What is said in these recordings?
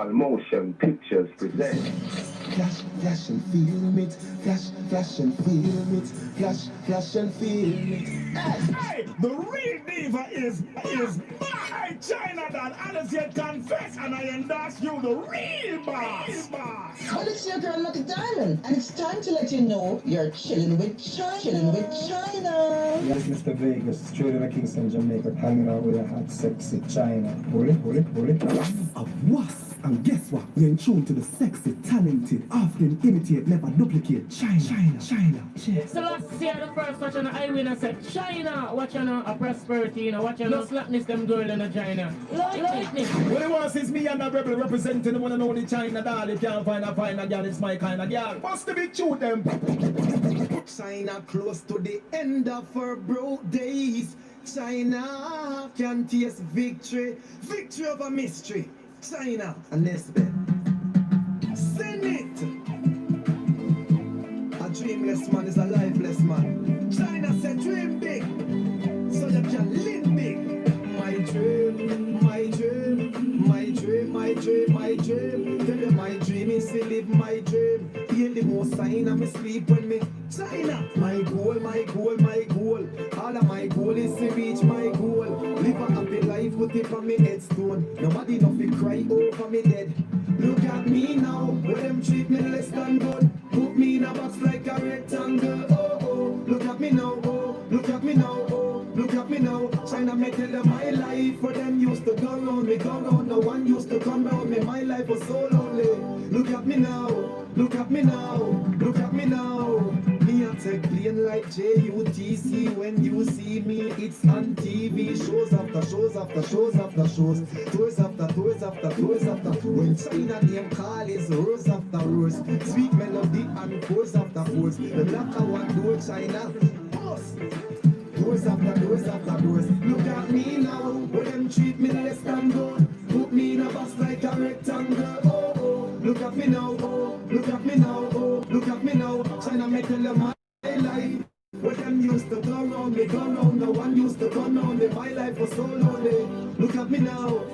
All Motion Pictures presents Flash, flash and feel it. Flash, flash and feel it. Flash, flash and feel it. Hey, the real diva is my China that Alice yet confess, and I endorse you, the real boss. Well, it's your girl, Lucky Diamond, and it's time to let you know you're chilling with China. Chilling with China. Yes, Mr. Vegas, straight out of Kingston, Jamaica, hanging out with a hot, sexy China. Hold it. A was. And guess what? You're in tune to the sexy, talented, often imitate, never duplicate. China. So last year, the first watching the eyewinner said, China, watching a prosperity, watching a slackness, them girl in a China. Lightning. What it was is me and the rebel representing the one and only China doll. If you can't find a finer girl, it's my kind of girl. Must to be true them. China close to the end of her broke days. China can taste victory over mystery. China and Nesbit. Send it. A dreamless man is a lifeless man. China said dream big, so you can live big. My dream. Tell you my dream is to live my dream. Hear the most sign of me sleep when me China. My goal. All of my goal is to reach my goal. Live a happy life, put it on me headstone. Nobody nothing cry over me dead. Look at me now, where them treat me less than good. Put me in a box like a rectangle. Oh, look at me now, look at me now. China me tell them my life, for them used to go round me, no one used to come round me. My life was so lonely. Look at me now. Me a take plane like JUTC. When you see me, it's on TV. Shows after shows. Tours after tours. When China name call is rows after rows. Sweet melody and chords after chords. The black and white door China. Doors after doors. Look at me now, where them treat me less than good. Put me in a box like a rectangle. Oh, look at me now. China me tell them my life. Where them used to go round me, no one used to come round me. My life was so lonely. Look at me now.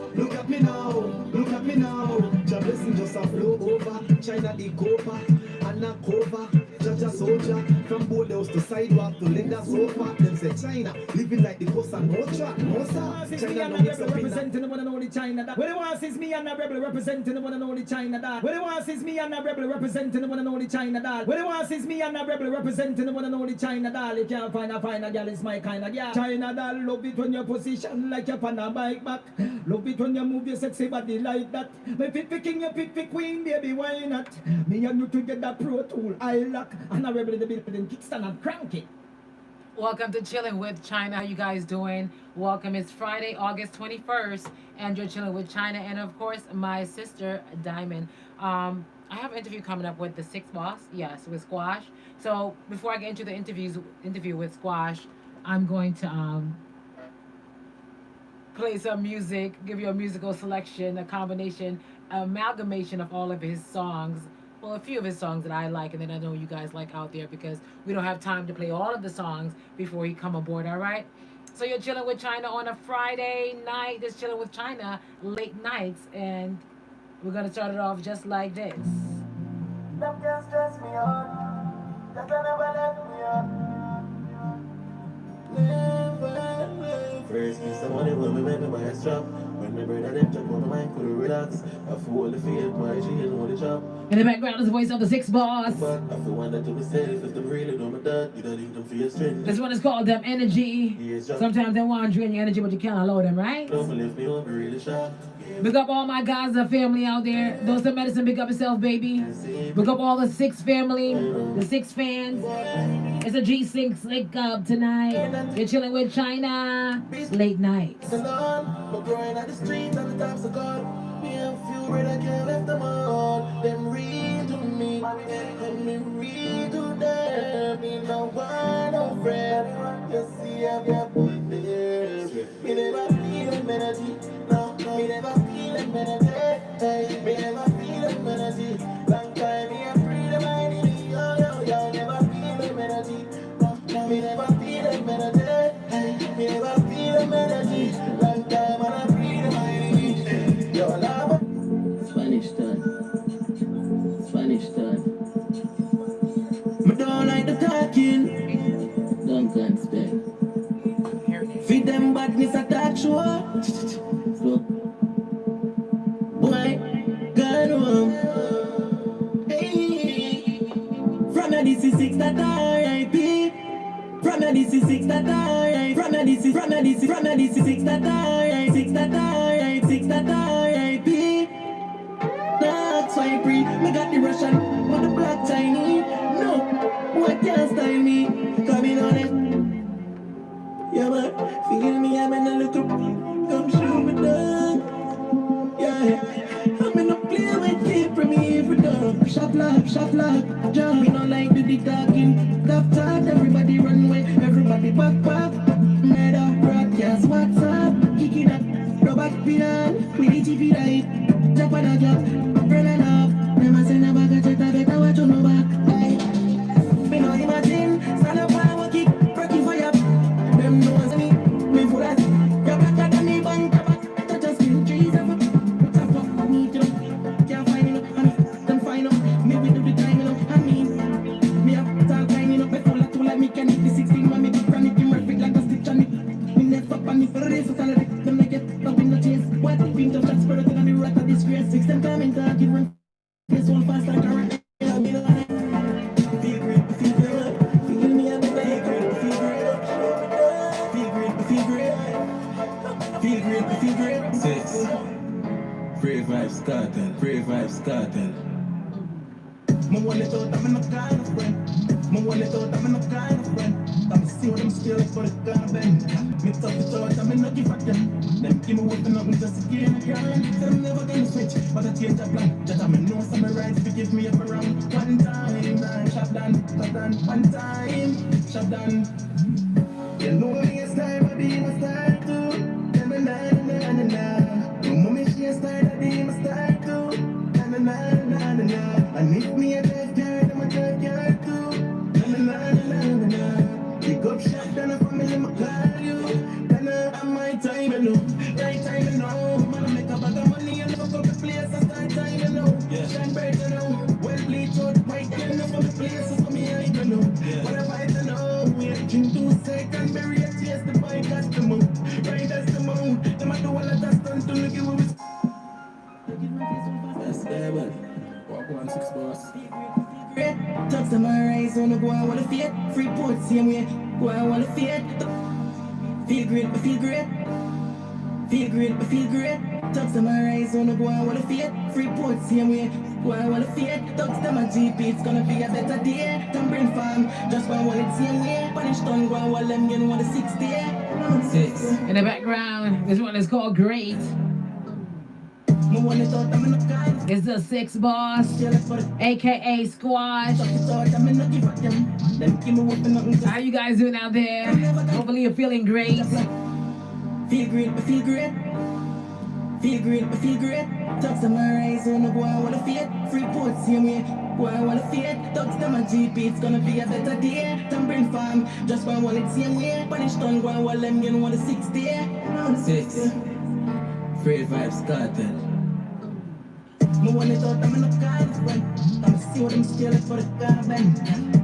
Jah blessing just a flow over. China the copa and a cover. Jaja soldier from boathouse to sidewalk to leather sofa. Them say China living like the coast and no track. No sir. China no mix up representing the one and only China that. What it was is me and the rebel representing the one and only China that. What it was is me and the rebel representing the one and only China that. What it was is me and the rebel representing the one and only China doll. You can't find a finer girl, it's my kind of girl. China doll, love it when you position like you're on a bike back. Love it when you move your sexy body like that. Me fit for king, you fit for queen, baby, why not? Me and you together pro tool, I lock. And a rebel in the building, kickstand and crank it. Welcome to Chilling with China. How you guys doing? Welcome. It's Friday, August 21st, and you're chilling with China, and of course, my sister Diamond. I have an interview coming up with the Sixx boss. Yes, with Squash. So before I get into the interview with Squash, I'm going to play some music, give you a musical selection, a combination, amalgamation of all of his songs. Well, a few of his songs that I like, and then I know you guys like out there, because we don't have time to play all of the songs before he come aboard, all right? So you're chilling with China on a Friday night. Just chilling with China late nights, and we're going to start it off just like this. Them can't stress me out, that they never left me out. First piece of money when we make my strap. When my brother them check on the mind, could relax. I feel the feel, my G and all the job. In the background is the voice of the Sixx boss. But I feel one that to be safe if them really know my dad. You don't need them for your strength. This one is called Them Energy. Sometimes they want to drain your energy, but you can't allow them, right? Don't lift me over, really sharp. Big up all my Gaza family out there. Those that medicine, big up yourself, baby. Big up all the Sixx family, the Sixx fans. It's a G6 link up tonight. You're chilling with China. Late nights. But growing at the streets and the tops of God. Me and few red, I can't left them all. Them real to me. And me real to them. Me no one, no friend. You see, I'm your boy there. Me never feel them energy. No, me never feel them energy. Me never feel them energy. Long time me a free the mind in me. Yo, never feel them energy. No, me never feel them energy. Me never feel them energy. Long time and I free the mind in me. Yo, love. Spanish. sure. Slow. Boy, gone home. Hey. From your this is Sixx that R.I.P. From your this is Sixx that R.I.P. From your this is Sixx that R.I.P. Sixx that R.I.P. That's why I free. Me got the Russian, but the black Chinese. No, boy can't style me. Coming on it. Yeah, man, feel me, I'm in a little. Come show me down. Yeah, I'm in a play with tape from me for dog. Shop lock, jump. Me not like the talking. Top, everybody run away, everybody back. Murder, broadcast, WhatsApp, kick it up. Go back, pinan, we need to be right. Jump on a job, running up. Never send a bag of jet, I better watch on my back. Hey, me not imagine, stand up, power kick, breaking fire. Them knows me for that. You're better than me, bang, touch a skin, trees of it. Tap up, need to can't find enough, and don't find out. Me we do the time, I mean, me have all kind, me full of tool like me can hit the 16, man, me be chronic, him perfect like a stitch on it. Me never panic, but race with salary, them make it, up in the chase. What, think of that spirit, and the rat of disgrace. Sixx them coming, talking, run, face all fast like a rat. Yeah, me know that. Feel great, feel me, I'm feel great. Feel great. Sixx. Free vibes cartel. My wallet out, I'm not kind of friend. My wallet out, I'm not kind of friend. I'm see what I'm still for the kind of bend. Me tough it out, I'm not give a damn. Them give me what I'm just to gain a grind. Said I'm never gonna switch, but I change a plan. Just I'm know some right to give me a round. One time, shop done. One time, shop done. You know me, it's time, I be my style too. Na. Your mommy, she a style, I be my style too. Na. And if me a drive car, I'm a drive car too. Na. Pick up shop, then I family, my call you. Then I'm my time alone. Right time alone. Man, I make a bag of money and fuck up the place. I start time alone. Shine bright alone. Well bleach out, white girl, enough of the places for me, I don't know. What if I don't know? We ain't drink 2 seconds, bury a chase, the bike, that's the move. Right, that's the move. Them I do all of that stunt to look at what we. That's there, man. Walk 1 6 boss. Talks to my rise, wanna go out, wanna fit. Free port, same way. Go out, wanna fit. Feel great. Talks to my rise, wanna go out, wanna fit. Free port, same way. Go out, wanna fit. Talks to my GP, it's gonna be a better day. Come bring farm, just go out, it's same way. Punish done, go out, while them getting 1 6 day. Sixx. In the background, this one is called Great. My wallet out, I'm in a kind. It's the Sixx boss, aka Squash. How you guys doing out there? Hopefully you're feeling great. Feel great. Talks to my rise, wanna go out, wanna fit. Free port, same way. Go out, wanna fit. Talks to my GP, it's gonna be a better day. Come bring farm, just go out, while it's same way. Punish done, go out, while them getting 1 6 day. Sixx. Free vibes cartel. My wallet out, I'm in a kind of friend. I'm see what I'm still for the kind of bend.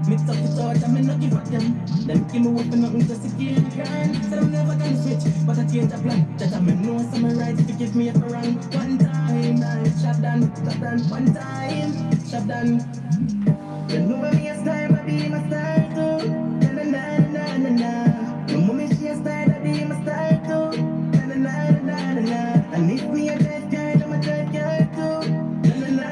Me tough it out, I'm not give a damn. Them give me what I'm just to gain a grind. Said I'm never gonna switch, but I change a plan. Just I'm know some right to give me a round. One time, shop done. One time, shop done. You know me a style, I be my style too. Na. Your mommy she a style, I be my style too. Na. And if me a drive car, I'm a drive car too. Na.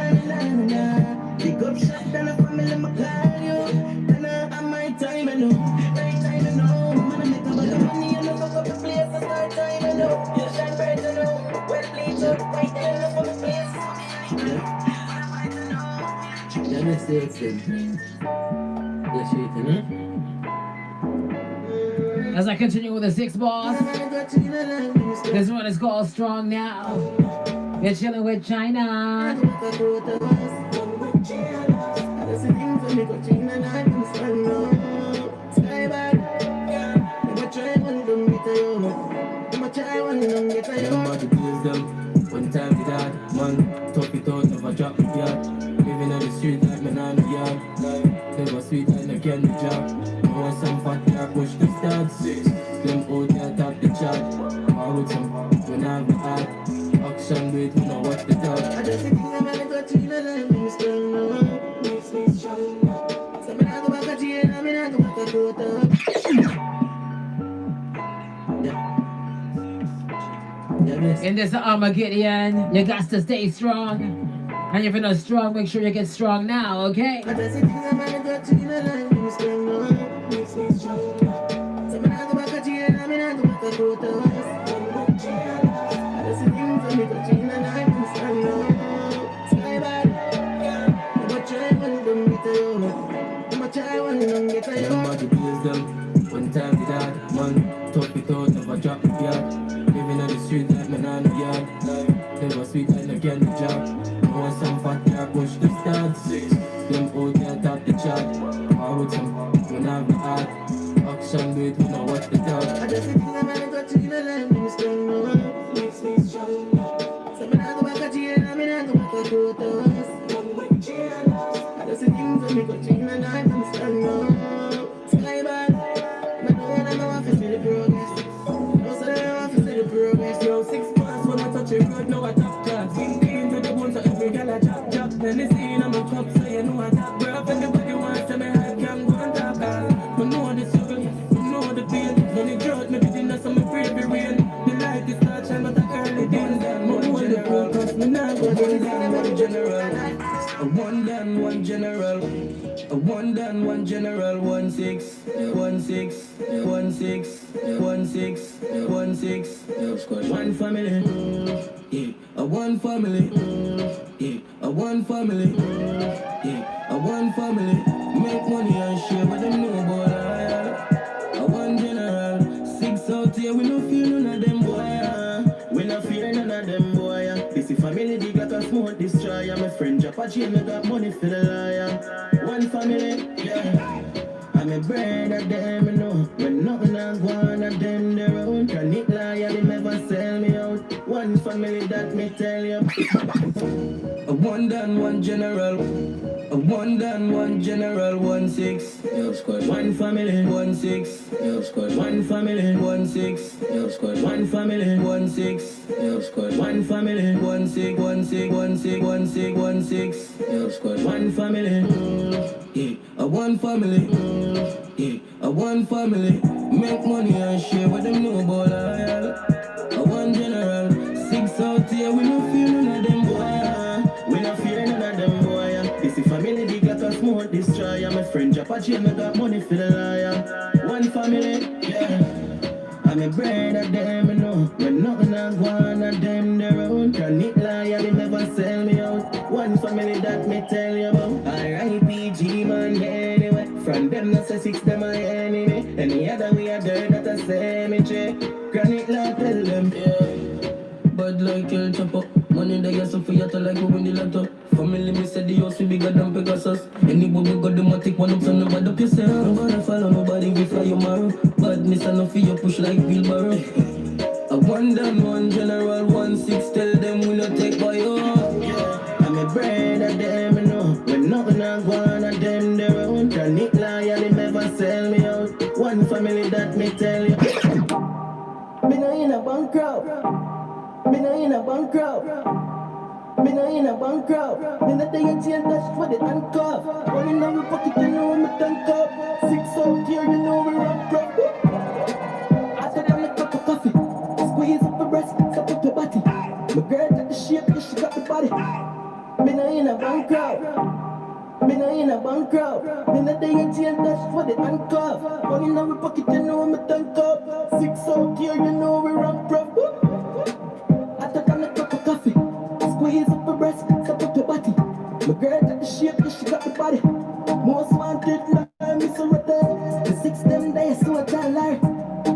Pick up shop, then I family, my call you. Then I'm my time, I know. Right time, I know. Man, I make a bag of money and I fuck up the place. I start time, I know. Shine bright, I know. Well bleach out, white girl, enough of the place. Let me see it. Yes, you can, As I continue with the Sixx boss, this one is called Strong Now. You're chilling with China. One time to that, man, top it out, never drop the yard. Living on the street like man on the yard. Never sweet like no candy job. I want some fat, I push the stars. Them out there top the chart. with some, when I have the heart. Action, do it, you know what the talk. I just think I'm gonna go to the line, I'm strong now. Makes me strong now. So I'm gonna go back to you, I'm gonna go back to the In this Armageddon, you got to stay strong. And if you're not strong, make sure you get strong now, okay? I just think I'm gonna go to the line, I'm strong now. Makes me strong now. So I'm gonna go back to you, I'm gonna go back to the I just think I'm gonna go to the line, I'm strong now. Sky bad, I'm a try when don't get to you. I'm a try when don't get to you. Somebody plays them, one time did that. Man, talk it out, never drop the yard. Living on the street like man on the yard. Never sweet like no candy job. I want some fat car push the start. Them out there top the chart. Or with some, when I have the heart. Action do it, we know what the talk. I just think I'm gonna go to the line, I'm strong now. Makes me strong now. So I'm gonna go back to you, I'm gonna go back to the I just think I'm gonna go to the line, I'm strong now. Sky bad, I know when I'm off, I see the progress. No, so I'm off, I see the progress. Yo, 6 months when I touch a road, now I top class. Into the bones of every girl I chop. Then they see I'm a cup, so you know I top. Bro, if anybody wants to me, I can go and top. But know the struggle, know the pain. When it drought, maybe dinner, so me pray for rain. The light is not shine, but I early days. One general, cause me not go down. One general, a one down, one general. A one down, one general, 1-6, 1-6, 1-6, 1-6, 1-6, one family, yeah, a one family, yeah, a one family, yeah, a one family. Make money and share with them no boy. A one general, 6 out here, we no fear none of them boy. We no fear none of them boy. This is family big like a smoke destroyer. My friend drop a chain, I got money for the liar. One family, yeah. I'm a brother, them I know. When nothing else one of them their own. Can it lie, they never sell me out. One family that me tell you. A one down, one general. A one down, one general, 1-6, One family, 1-6, one family, 1-6, one family, 1-6, one family, 1-6, 1-6, 1-6, 1-6, 1-6, one family. yeah, a one family, yeah, a one family. Make money and share with them no boy. A one general, 6 out here, we no fear none of them boy. We no fear none of them boy. This is family big like a smoke destroyer. My friend drop a chain, I got money for the liar. One family, yeah. I'm a brother, them I know. When nothing else one of them their own. Can it lie, they never sell me out. One family that me tell you about. R.I.P.G. man, anyway. From them not say Sixx, them my enemy. Any other way I dirt that I say me check. Granite law tell them, yeah. Bad like El Chapo. Money they get some for you to like win the lotto. Family me said the house we bigger than Pegasus. Anybody got the matic one up, so nobody up yourself. Nobody follow nobody, we fly your marrow. Badness and no for you push like wheelbarrow. A one down, one general, 1-6, tell them we no take by you. I'm a brother, them I know. When nothing else one of them their own. Can it lie, they never sell me out. One family that me tell you. Me no in a bankrupt. Me no in a bankrupt. Me no in a bankrupt. Me no day a chain dash for the handcuff. Money in my pocket, you know me tank up. 6 out here, you know we rock up. After them, me cup of coffee. Squeeze up the breast, cup up your body. My girl got the shape, yeah, she got the body. Me no in a bankrupt. Me no in a bankrupt. Me no day a chain dash for the handcuff. Money in my pocket, you know me tank up. 6 out here, you know we rock up. After them, me cup of coffee. Squeeze up her breast, cup up your body. My girl got the shape, yeah, she got the body. Most wanted, like me so right there. The 6 them days, so I can't lie.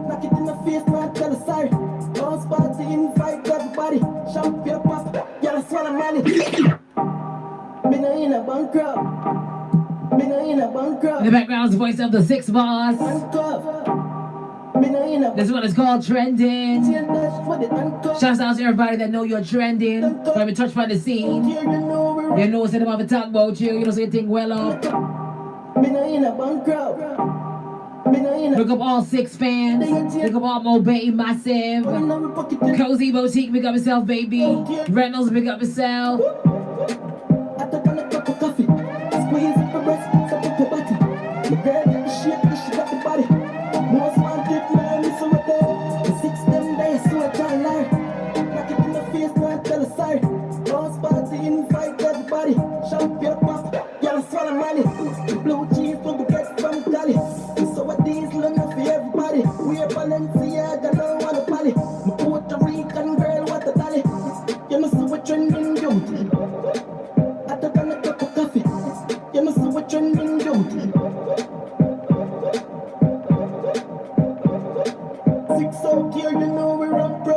Knock it in the face, man, tell her sorry. House party, invite everybody. Shout, get up, pop, yeah, that's what I'm money. Me no in a bankrupt. Me no in a bankrupt. In the background is the voice of the Sixx boss. Me no in a This one is called Trending. chain dash for the handcuff. Shouts out to everybody that know you're trending. When we touch by the scene, Here, you know we you know say them have to talk about you. You know say you think well up. Me no in a bankrupt. Me no Look up all Sixx fans. Look up all Mobay Massive. Cozy Boutique, big up yourself, baby. Reynolds, big up yourself. I took on a cup of coffee. Squeeze up her breast, suck up her body. My girl got the shape, she got the body. Most wanted, man, me so right there. The 6 them days, so I try and lie. Knock it in the face, now tell her sorry. Most party, invite everybody. Champion pop, girl, swallow money. Blue cheese, from the get from Cali. So what these long for everybody. We are Balenciaga, no one to pally. My Puerto Rican girl, what a dolly. You must see what trending beauty. I took on a cup of coffee. You must see what trending beauty. Sixx out here, you know we're on pro.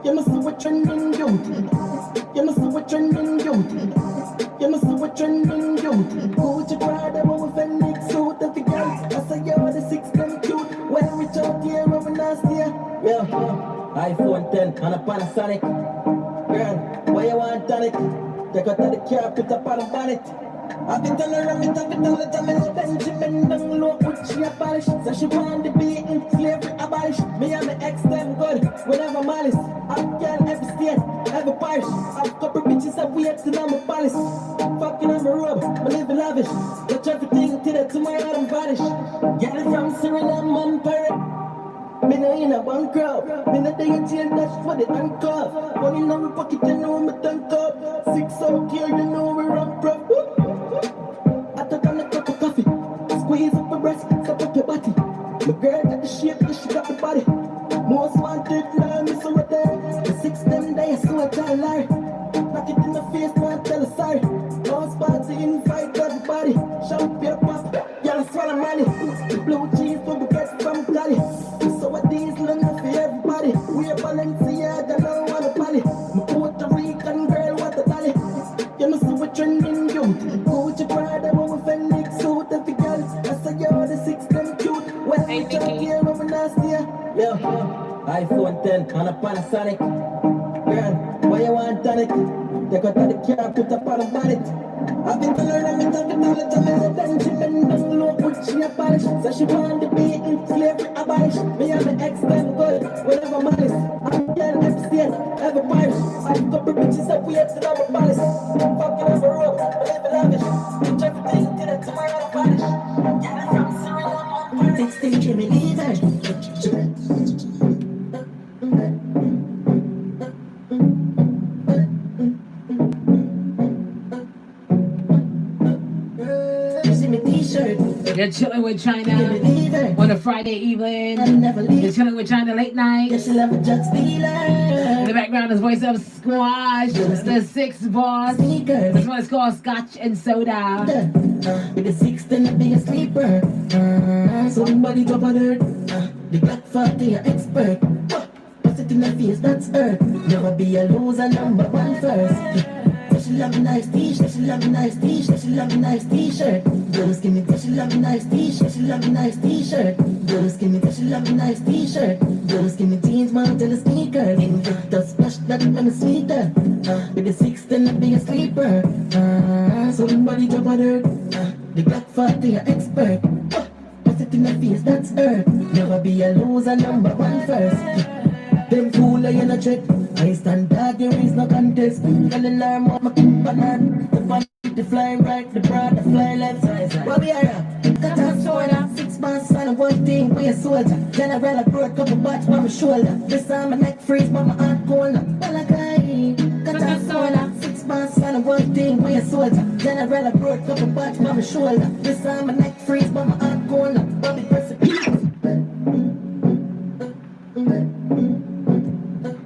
You must see what trending beauty. You must see what trending beauty. You must see what trending beauty. Gucci Prada, woman, Phoenix suit, every girl. I say you're the 6 them cute. When we out here, we're nasty. Yeah, iPhone 10 and a Panasonic. Girl, why you want tonic? Take out of the car, put up on the bonnet. I've been telling her, I've been telling her, Benjamin, don't look what she abolish. So she want to be in slavery abolish. Me and my ex, them good, whenever malice. I'm girl, every state, every parish. I've couple bitches that we have to know my palace. Fucking on my robe, I live lavish. Touch everything till the tomorrow I'm vanish. Girl from Suriname, I'm pirate. Me no in a one crowd. Me no day in jail, that's for the handcuff. Money in my pocket, you know me tank up. Sixx out here, you know we're on pro. I took on a cup of coffee. Squeeze up her breast, suck up your body. My girl got the shape, she got the body. Most wanted, now me so right there. The 6 them days, so I try and lie. Knock it in the face, now tell her sorry. Most party, invite everybody. Champagne pop, y'all swallow money. Blue cheese, from the get from Cali. So what these long for everybody. We are Balenciaga, no one to pally. My Puerto Rican girl, what a dolly. You must see what trending beauty. Gucci Prada, woman, Phoenix suit, every girl. I say you're the 6 them cute. When we out here, we're nasty. Yeah, iPhone 10 and a Panasonic. Girl, why you want tonic? Take out of the car, put up on the bonnet. I've been telling her, I've been telling her, Benjamin, don't look what she abolish. So she want to be in slavery abolish. Me and my ex, them good, whenever malice. I'm girl, every state, every parish. I've couple bitches that we have to know my palace. Fucking on my robe, I live lavish. Touch everything till the tomorrow I'm vanish. Girl from Suriname, texting, give me leave it. You're chilling with China on a Friday evening. You're chilling with China late night. In the background is voice of Squash, the Sixx boss. This one is called Scotch and Soda. With the 6 then I be a sleeper. Somebody drop on her. The Black 40 expert. Put it in the face, that's her. Never be a loser, number 1 first. She love a nice t-shirt, she love a nice t-shirt, she love a nice t-shirt. Girl skinny, she love a nice t-shirt, she love a nice t-shirt. Girl skinny, she love a nice t-shirt. Girl skinny jeans, man, tell the sneakers. In the splash, that man is sweeter. With the 6 then I be a sleeper. Somebody drop on her. The Black 40 expert. Put it in the face, that's her. Never be a loser, number 1 first. Them fool I in a check. I stand that there is no contest. Telling her mom my keep on her. The band the fly right, the broad the fly left. What we are at? Got a soda, 6 months and 1 thing we a soldier. General I brought couple bats on my shoulder. This time my neck freeze, but my heart cold. Well I cry. Got a soda, 6 months and 1 thing we a soldier. General I brought couple bats on my shoulder. This time my neck freeze, but my heart cold. Bobby Percy.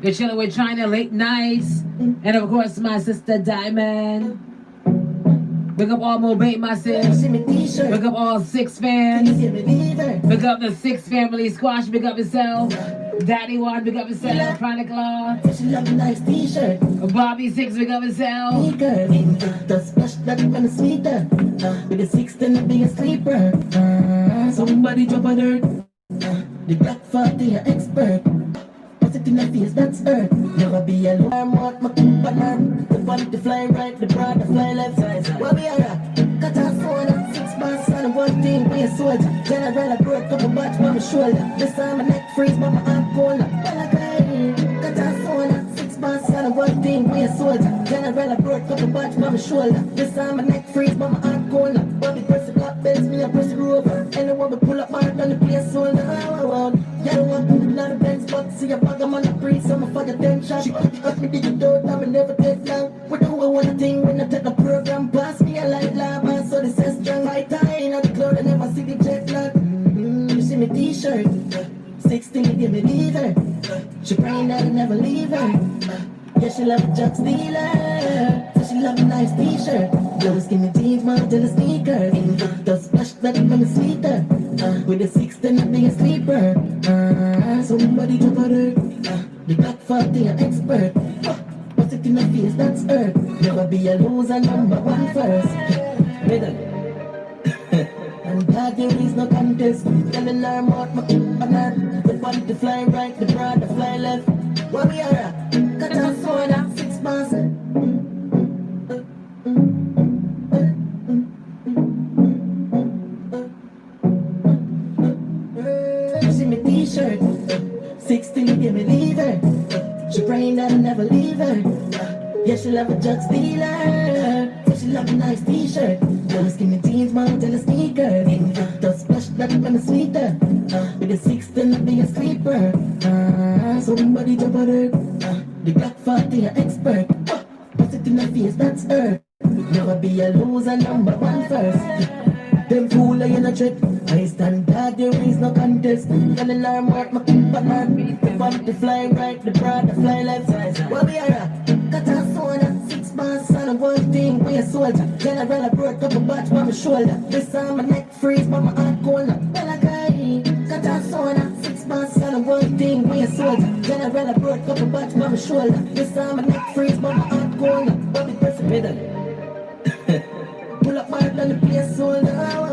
You're chilling with China late nights. And of course, my sister Diamond. Big up all Mobay Massive. Big up all Sixx fans. Big up the Sixx family. Squash, big up yourself. Daddy One, big up yourself. Chronic Law. Bobby Sixx, big up yourself. The splash that man is sweeter. With the 6 then I be a sleeper. Somebody drop on her. The Black 40 expert. Put it in the face, that's her. Never be alone. I'm out, my keep on her. The band the fly right, the broad the fly left. Where we are at? Got a soda, 6 months and one thing, we a soldier. General, I broke up a batch by my shoulder. This time my neck freeze, but my arm cold. Well, I got a soda. 6 months on one thing, we a soldier. General, I broke up a batch by my shoulder. This time my neck freeze, but my arm cold. Bobby press the black bends, me I press the rover. Anyone we pull up hard on the place, so now. Yeah, I want to not the Benz, but see a bag of man a breeze, so I'm for the 10 shot. She cut me digital, I will never take long. We do one thing when I take a program. Pass me a light lava, so this is strong. My tie in the cloud, I never see the jet lag. You see me t-shirt, 16, give me leader. She praying that I never leave her. Yeah, she love a jug stealer, so she love a nice t-shirt. Blow skinny jeans, man, till the sneakers. The splash that I'm a sweeter. With the 6, then I be a sleeper. Somebody jump on her. The black 40, an expert. What's it in the face, that's earth. Never be a loser, number one first. Middle. And God, there is no contest. Telling her about my banana. The body to fly right, the broad to fly left. What we are at? Cut our soda, 6 months. You see me t-shirt, 16, give me leaver. She praying that I never leave her. Yeah, she love a jug stealer, so she love a nice t-shirt. Those skinny jeans, man, till the sneakers. The splash that I'm a sweeter. With the 6, then I be a sleeper. Somebody jump on her. The black 40, an expert. What's it in the face, that's earth. Never be a loser, number one first. Them fool, I in a trick. I stand back, there is no contest. Telling her mark my banana. The bump, the fly right, the broad, the fly left. What we are at? Cut our soda, 6 months on one thing, we a soldier. General, I broke up a batch by my shoulder. This time my neck freeze, but my heart cold. Well, I cut our soda, 6 months on one thing, we a soldier. General, I broke up a batch by my shoulder. This time my neck freeze, but my heart cold. Bobby press the middle. Pull up hard on the place, so now.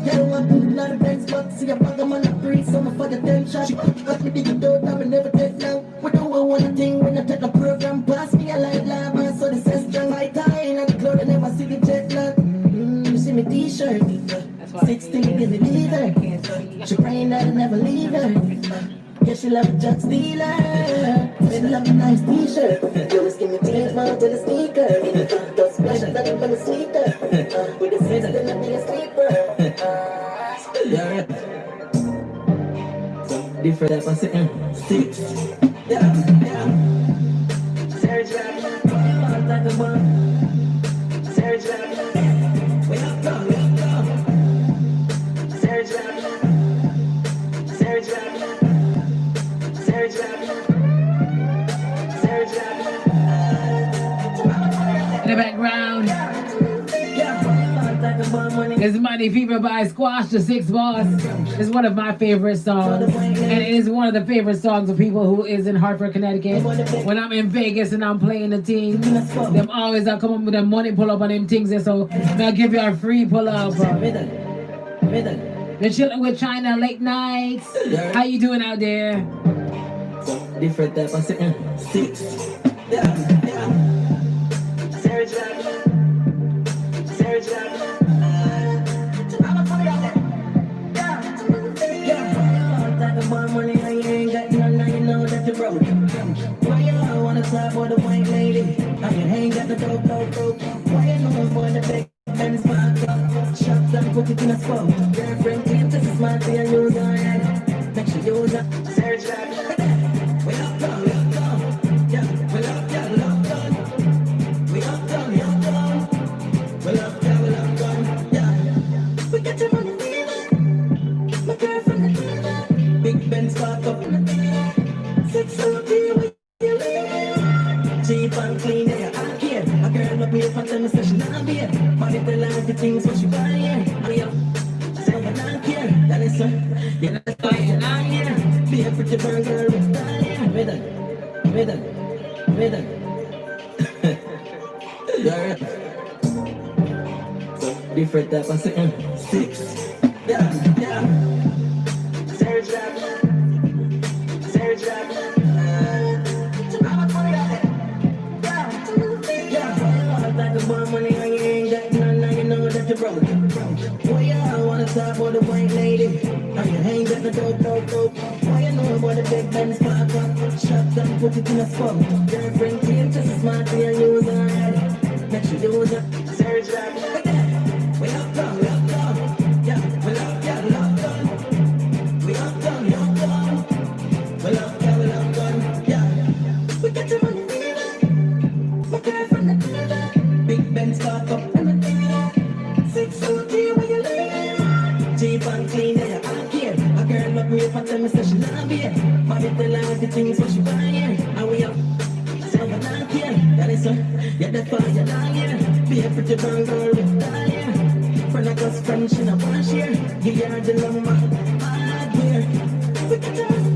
Yeah, I want to not the Benz, but see a bag of man a breeze, so I'm for the 10 shot. She cut me digital, I will never take long. We do one thing when I take a program. Pass me a light lava, so this is strong. My tie in the cloud, I never see the jet lag. You see me t-shirt, 16, give me leader. She praying that I never leave her. Yeah, she love a jug stealer, she love a nice t-shirt. Yo, skinny jeans, man, till the sneakers. The splash that I'm a sweeter. With the 6, then I be a sleeper. Yeah, different type of Sixx. Yeah. Serge rap, like a bomb. Serge rap, we up, Serge rap, Serge rap, Serge rap, Serge rap. In the background is Money Fever by Squash the Sixx Boss. It's one of my favorite songs, and it is one of the favorite songs of people who is in Hartford, Connecticut. When I'm in Vegas and I'm playing the team, them always I come up with them money pull up on them things, and so I'll give you a free pull up. You're chilling with China late nights. How you doing out there? Different type of Sixx. Serge rap, Serge rap. Money, I ain't got none, now you know that you're broke. Why you wanna slap for the white lady? I ain't got the dope. Why you know for the big Benz parked up? Shop down, put it in a spot. Girlfriend claim this is my thing, I use her head. Make sure you use her. Serge rap. We up done. Yeah, we up done. We up done. Yeah. We got your money feeling. My girlfriend Big Benz parked up in the Sixx OT with you live. Cheap and clean, yeah, I care. A girl look me up and tell me say she not here. Money tell her everything, so she buying. Me up, say I don't care. That is her, yeah, that's why you're not here. Be a pretty bird girl with Italian. Middle. Girl. Different type of Sixx. Yeah. Serge rap, Serge rap. Yeah, like a bomb money, I ain't got none, now you know that you're broke. Why you wanna talk about the white lady. Now you ain't got the dope. Why you know about the big Benz park up? Shop down, put it in a spot. Girlfriend came just as smart to your use already. Make sure you use it. Search that. We up done. Yeah, we up done. We up done. We up done. Yeah. We got your money. My girlfriend the big Benz park up and the Sixx where you live. Cheap and clean, yeah, I don't care. A girl look me up and tell me say she not here. Mommy tell her the things what she buy here. And we up, so you not care. That is so, yeah, that's why you not here. Be a pretty girl with die. Friend of us, friend, she not want share. Give her the love, man, hardware. We got your money,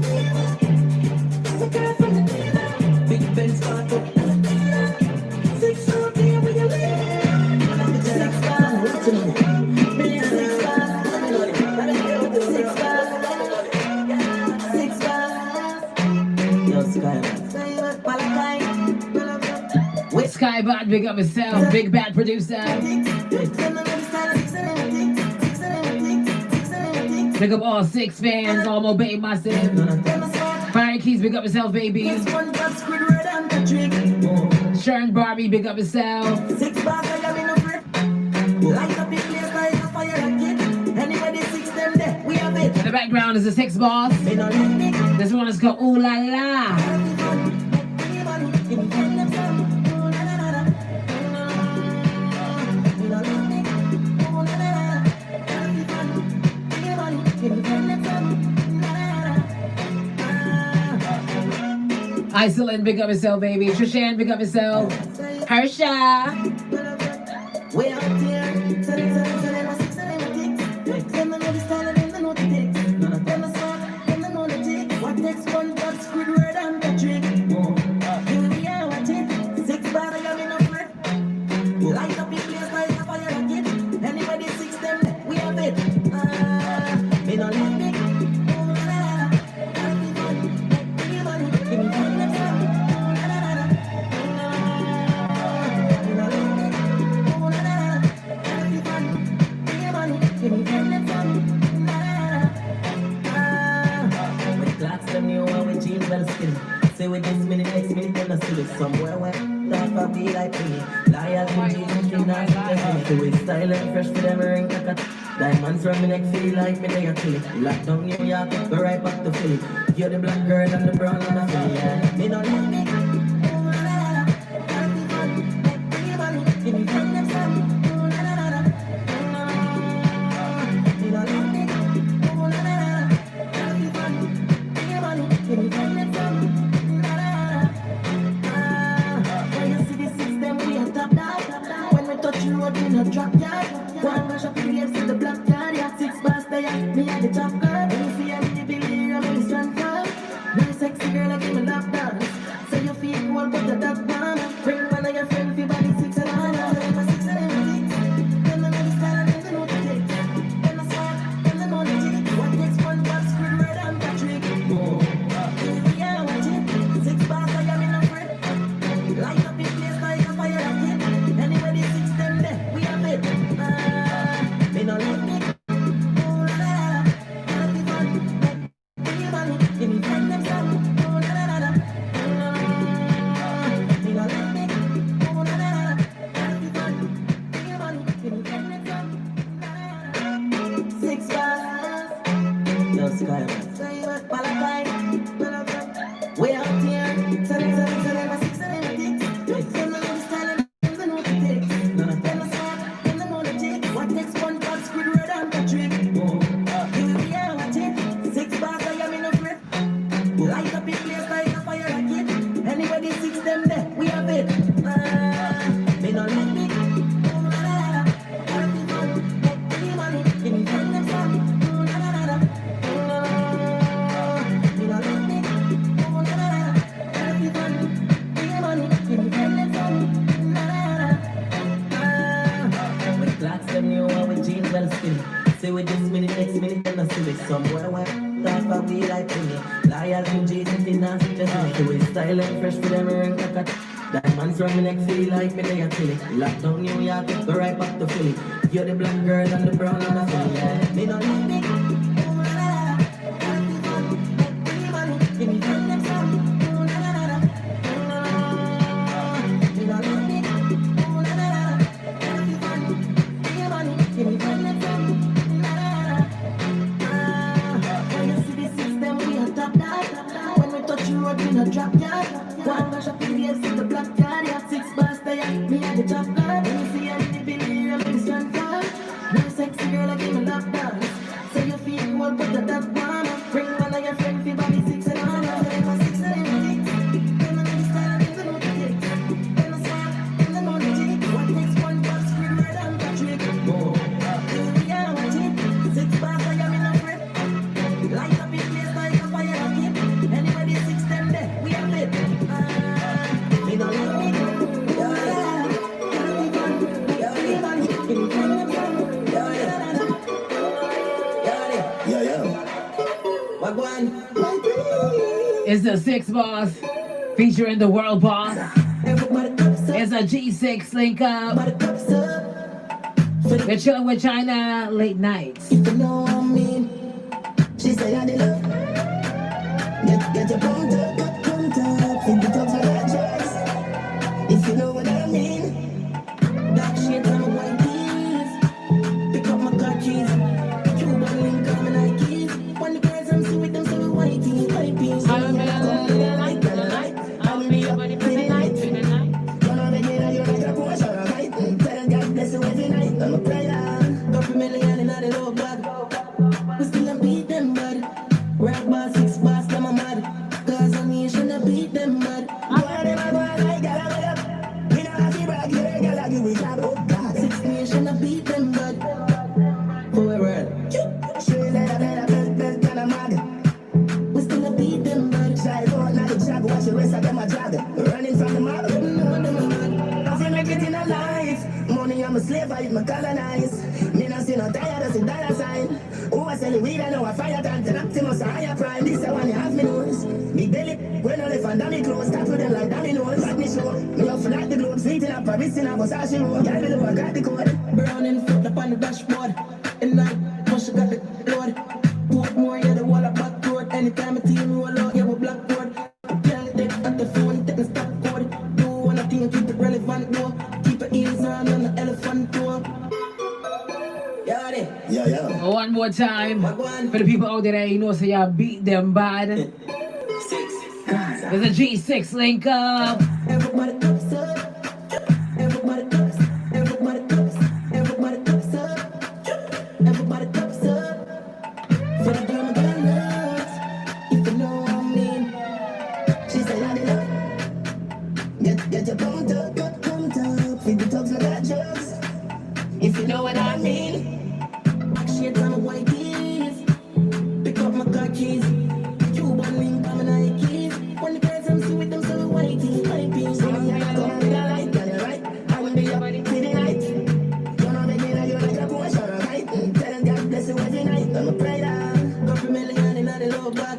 my girlfriend the big Benz park up. Sky Bad, big up himself, big bad producer. Big up all Sixx fans, all Mobay massive. Fire Keys, big up yourself, baby. Sharon Barbie, big up yourself. In the background is the Sixx boss. This one is called Ooh La La. Iceland, big up yourself, baby. Trishan, big up yourself. Harsha. We out here. What next one? But Squidward and Patrick. Here we are, watch it. Sixx bars, I am in a flip. Light up the place like a fire rocket. Anybody Sixx them, we have it. Me no like it. Say with this minute, next minute, then I see it somewhere where that I be like me. Liar to Jesus, you not just me. So we style and fresh for them ring cacat. Diamonds from me neck feel like me they are killing. Lock down New York, go right back to Philly. You're the black girl and the brown and the Philly. Yeah. Me don't like me. Give me from them some. In a drop yard, one rush up the waves in the black yard. Yeah, Sixx bars there, me at the top girl. You see I'm in the building, I'm in the strand firm. Very sexy girl, I give me lap dance. So you feel cool, but the dog down. Bring one of your friends, your body Sixx and all. My Sixx and everything. Them I know the style and them I know the tick. Them I swag, them I know the tick. What next one? But Squidward and Patrick. Here we are, watch it. Sixx bars, I am in a friend. Light up the place like a fire rocket. Anybody Sixx them there, we have it. Me no like me. Oh la la, gotta be fun. Give me money, give me friend them some. Oh la la la, me no like me. Oh la la, gotta be fun. Give me money, give me friend them some. Sixx bars, yo Sky, say what, Palestine. We out here, tell them my Sixx and everything. Them know the style and them know the tick. Them a swag, them know the tick. What next one? But Squidward and Patrick. Here we are, watch it. Sixx bars, I am in a grip. Light up the place like a fire rocket. Anybody Sixx them there, we have it. Me no like me. Oh la la la, gotta be fun. Give me money, give me friend them some. Oh la la la, me no like me. Oh la la la, gotta be fun. Give me money, give me friend them some. La la la. With clocks them new and with jeans well skinny. Say with this minute, next minute, then I see it somewhere where that I be like me. Liar to Jesus, they not just me. So we style and fresh for them ring cacat. Diamonds from me neck feel like me they a chilly. Lockdown New York, go right back to Philly. You're the black girl and the brown and the Philly. Yeah. Me don't need it. Give me friend them some. Me don't need it. Give me friend them some. When you see the system, we on top that. When we touch you, we no drop that. One dash up in the air, see the black card. Yeah, 6 bars there, me at the top card. When you see anything here, I'm in strong card. No sexy girl, I give me lap dance. Say you feel cool, put the top one. Bring one of your friends, feel body 6 and all. Them a 6 and them 6. Them a know the style, them know the kicks. Them a smart, them know the jig. What next one box, scream murder and Patrick. Whoa, here we are, watch it. 6 bars, I am in a grip. Light up in place like a fire rocket. Anybody 6 them there, we have it. Me don't let me go. It's the Sixx boss featuring the world boss. It's a G6 link up. We're chilling with China late nights. If you know what I mean, she say I did love. Get your pumped up, think the tops of that dress. If you know what I mean, dark shades on my white tees. Pick up my car keys, Cuban link on my Nikes. When the girls I'm sweet, them so white tees, white tees. I'm be like, I'm be up on the pretty night. Gonna make it you're like a Porsche, right? Tell God bless you every night. I'm a player. Couple million in the low bag. We still don't beat them bad. Rap bar, 6 bars, I'm a mad. Cause I need to beat them bad. Why them a go like gala way up? We don't have to brag, yeah, gala give we job. Oh God, 6 nation, I beat them bad. Forever. Straight leather, belt, and a mag. We still don't beat them bad. Drive out, now the jag, watch the rest of them a jag. Running from the mob, no them a mad. Nothing make it in a life. Money, I'm a slave, I eat my colonize. Me not see no tired, I see dollar sign. Who I sell the weed, I know I fire time. Ten Optimus, a higher prime. This is one you have me nose. Big belly, when I left and dummy clothes. Start with them like dominoes. Let me show. Me up for like the globe. Sweet in a Paris in a Versace road. Girl below, I got the code. Brown and foot up on the dashboard. And night, push, I got the load. Put more, yeah, the wall up back road. Anytime a team roll out, yeah, we blackboard. Girl, take at the phone, take the stop code. Do one thing, keep it relevant, though. Keep your ears on the elephant tour. Yeah. One more time for the people out there, you know, so y'all beat them bad. There's a G6 link up. Everybody cups up. Everybody cups. Everybody cups. Everybody cups up. Everybody cups up. For the girl, my girl loves. If you know what I mean. She said I did love. Get your pumped up. Feed the dogs like that drugs. If you know what I mean. Shades on my white tees. Pick up my car keys. Cuban link on my Nikes. When the girls I'm sweet, them so white tees, white tees. So I go with the light, girl, you're right. I will be your body pretty night. Gonna make it like you're like a Porsche, right? Tell God bless you every night. I'm a prayer. Couple million in the low bag.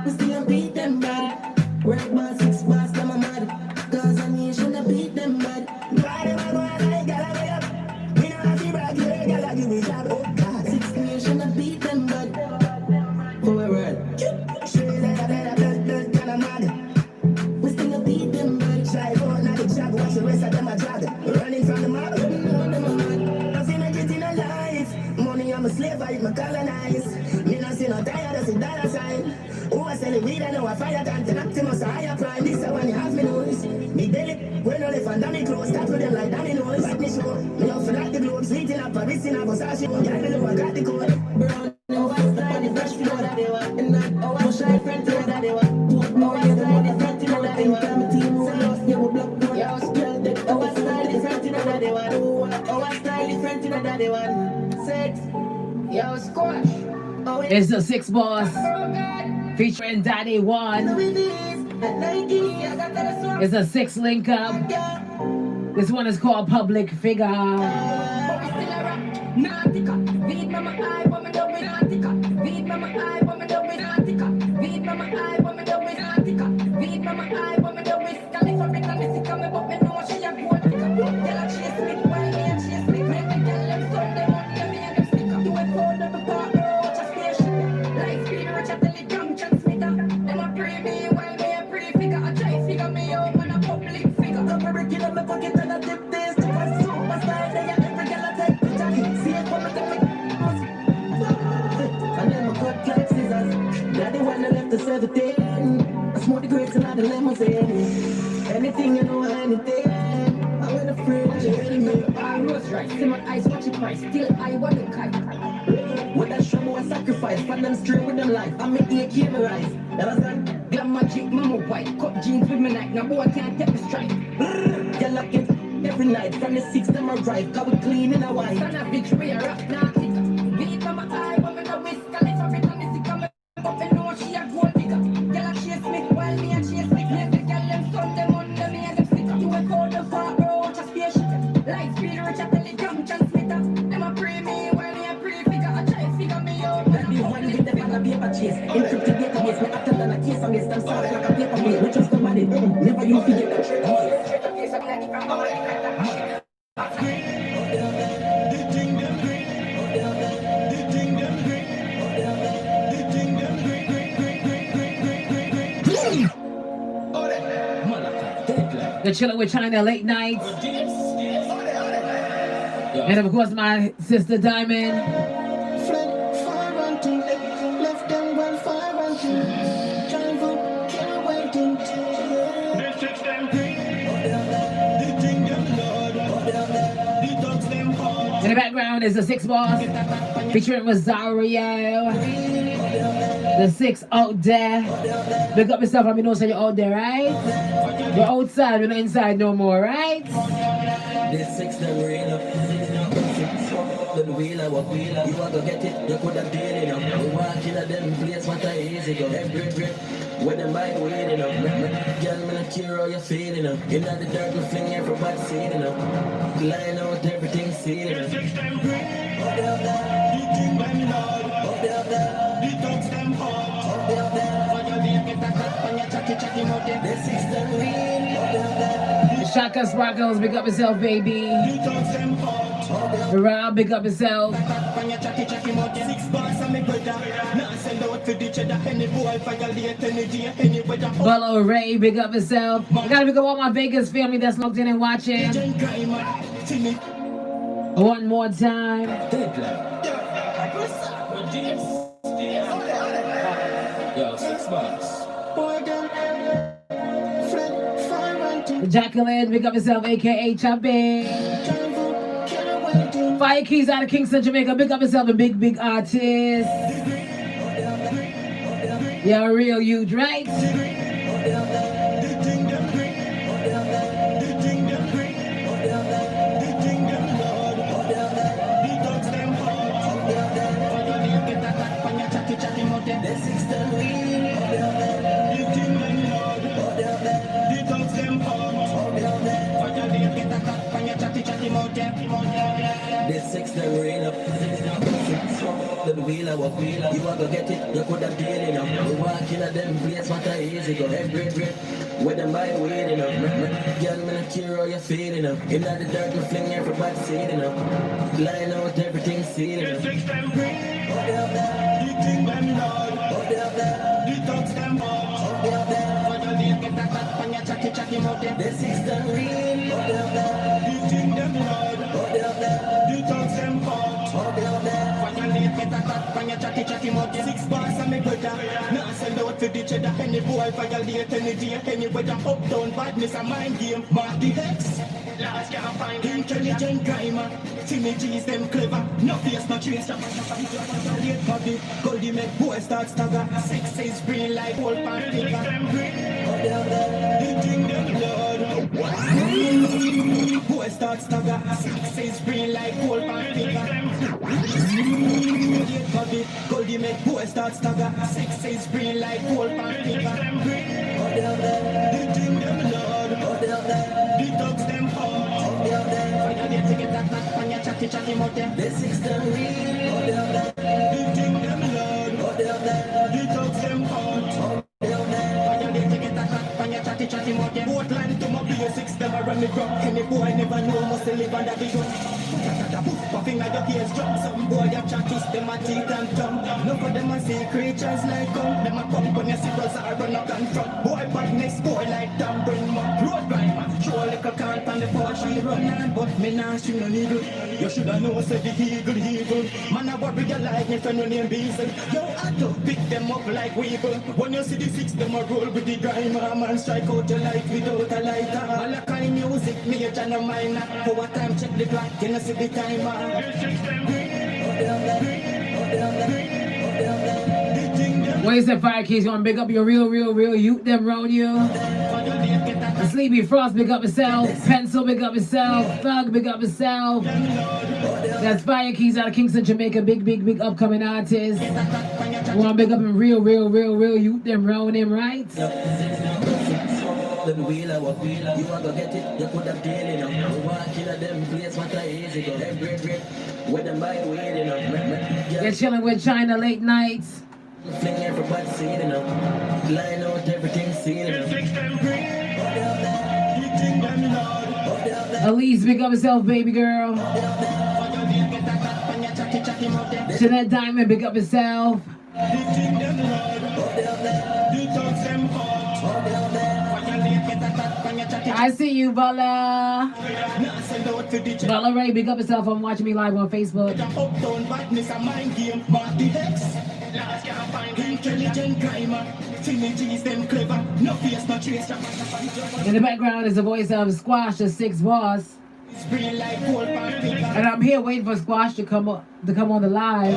We still don't beat them bad. Rap bar, 6 bars, I'm a mad. Cause I need to beat them bad. Why them I go like gala way up? We don't have to brag, yeah, gala give me job. Oh God, 6 nation, I beat them bad. Forever. Straight leather, belt, and a mag. We still don't beat them bad. Drive out, now the jag, watch the rest of them a jag. Running from the mob, no them a mad. Nothing make it in a life. Money, I'm a slave, I eat my colonize. Me not see no tired, I see dollar sign. Who I sell the weed, I know I fire time. Ten Optimus, a higher prime. This is when you have me nose. Big belly, when I left and dummy clothes. Start with them like dominoes. Let me show. Me up for like the globe. Sweet in a Paris in a Versace road. Girl below, I got the code. Brown, no white, step on the dashboard. And I push like friend to that they want. Oh, yeah, the money friend to that they want. Time a team roll out, yeah, we block one. Yeah, I girl, oh, I style different to that they want. Oh, I style different to that they want. Sixx, yo, squash. Oh, It's the Sixx boss featuring Daddy One. It's a Sixx link up. This one is called Public Figure. more the grapes and the limousine. Anything you know, anything. I'm in a fridge. I was right. See my eyes, watch it price. Still, I want to kite. With that trouble, I sacrifice. Find them straight with them life. I'm in AK memorize. That was that. Glam magic, mama white. Cut jeans with me like. Now boy can't take the strike. You're lucky. Every night from the 6th time I arrive, cause we clean in a white. Son of bitch, we are up now. Beat on my eye, woman, a whisk, a little bit on the sick, I'm up and know she a gold digger. Girl, I chase me, while me a chase me. Let the girl them son them under me and them sticker. You a call the far, bro, watch a spaceship. Light speed, rich, I tell the jump, transmitter. Them a pray me, while me a pray figure. I try to figure me out. That be one with them on a paper chase. Encrypted database, me acted on a case on this, them soft like a paper plate. We trust nobody, never you forget that trick. They're chilling with China late nights. And of course, my sister Diamond. In the background is the Sixx boss featuring Rosario. The Sixx out there. Look up yourself, let me know so you're out there, right? We're outside, we're not inside no more, right? This Sixx them real up. The wheel of wheel, you want to get it, you could have did it up. We walk in a them place, what a easy go. Every grip, with them by waiting up. Girl, me not care how you feeling up. In the dirt, me fling everybody seeing up. Line out everything seeing up. Sixx them grip, up there, you think them loud. Up there, you touch them hard. Up there, for your name get a cut on your chatty mouth. The Sixx them real, up there. Shaka Sparkles, big up yourself, baby. You touch them hard. Rob, big up yourself. Bolo Ray, big up yourself. I gotta pick up all my Vegas family that's locked in and watching. One more time. Jacqueline, big up yourself, aka Chappie. Fire Keys out of Kingston, Jamaica. Big up yourself, a big artist. Yeah, real huge, right? This Sixx them real up. The wheel of wheel, you want to get it, you could have deal enough. We walk in a them place, what a easy go. Every grip, with them by waiting up. Girl, me not care how you feeling up. In the dirt, me fling everybody seeing up. Line out everything seeing up. Sixx them grip, up there, you think them loud. Up there, you touch them hard. Up there, for your name get a cut on your chatty mouth. The Sixx them real, up there, you think them loud. Up there, you touch them hard. Up there, for your name get a cut on your chatty mouth. Sixx bars and me brother. Now send out to the cheddar. Any boy violate any day. Any weather up down badness a mind game. Mark the hex. Last can't find intelligent crime. Timmy G's them clever. No face, no trace. Late body. Goldie make boy start stagger. Sixx is green like whole pan figure. You think them blood. Boy start stagger. Sixx is green like whole pan figure. Late body. Goldie make boy start stagger. Sixx is green like whole pan figure. You think them blood. The dogs them hard. Finally to get that knock on your chatty mouth. The Sixx them real. You think them blood. The dogs them hard. Finally to get that knock on your chatty mouth. Both line to my basics, them a run me from. Any boy never know must live under the gun. Puffing at your ears drum. Some boy their chatties, them a teeth and tongue. Look at them and see creatures like come. Them a come when you see us a run up and from. Boy badness, boy like damn brain man. Road rhyme, show a little can't on the porch we run on. But Me nah shoot no needle. You shoulda know say the eagle. Man I worry you like me friend no name Beason. Yo I do pick them up like weevil. When you see the Sixx them a roll with the grime. Man strike out your light without a lighter. All the kind music me a channel minor. For what time check the clock, you know see the timer. What is that, Fire Keys? You want to big up your real youth them round you? Sleepy Frost, big up himself. Pencil, big up himself. Thug, big up himself. That's Fire Keys out of Kingston, Jamaica. Big upcoming artist. Want to big up him real youth them round him, right? Them wheeler, you want to get it, you could have daily now. You want to kill them place, what a easy go. Grip, with them by the way, you know. You're chilling with China late nights. Fling everybody see it, you know. Line out everything, see it, Elise, big up yourself, baby girl. Jeanette Diamond, big up yourself. I see you, Bala. Bala Ray, big up yourself. I'm watching me live on Facebook. In the background is the voice of Squash, the Sixx boss. And I'm here waiting for Squash to come on the live.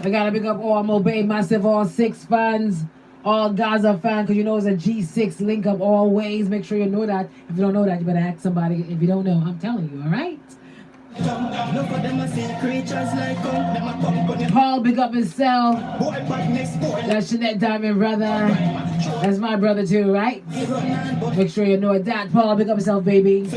I gotta pick up all Mobay Massive, all Sixx fans, all Gaza fans, because you know it's a G6 link up always. Make sure you know that. If you don't know that, you better ask somebody. If you don't know, I'm telling you, all right? Paul, big up himself. That's Jeanette Diamond, brother. That's my brother too, right? Make sure you know that. Paul, big up himself, baby.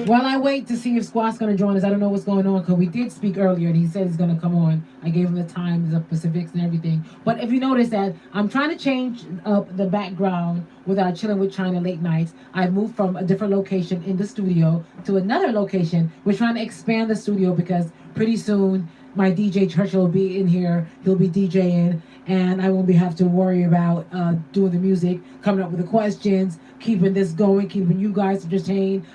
While I wait to see if Squat's gonna join us, I don't know what's going on because we did speak earlier and he said he's gonna come on. I gave him the times, the Pacifics and everything. But if you notice that I'm trying to change up the background with our Chilling with China late nights. I've moved from a different location in the studio to another location. We're trying to expand the studio because pretty soon my DJ Churchill will be in here. He'll be DJing and I won't have to worry about doing the music, coming up with the questions, keeping this going, keeping you guys entertained,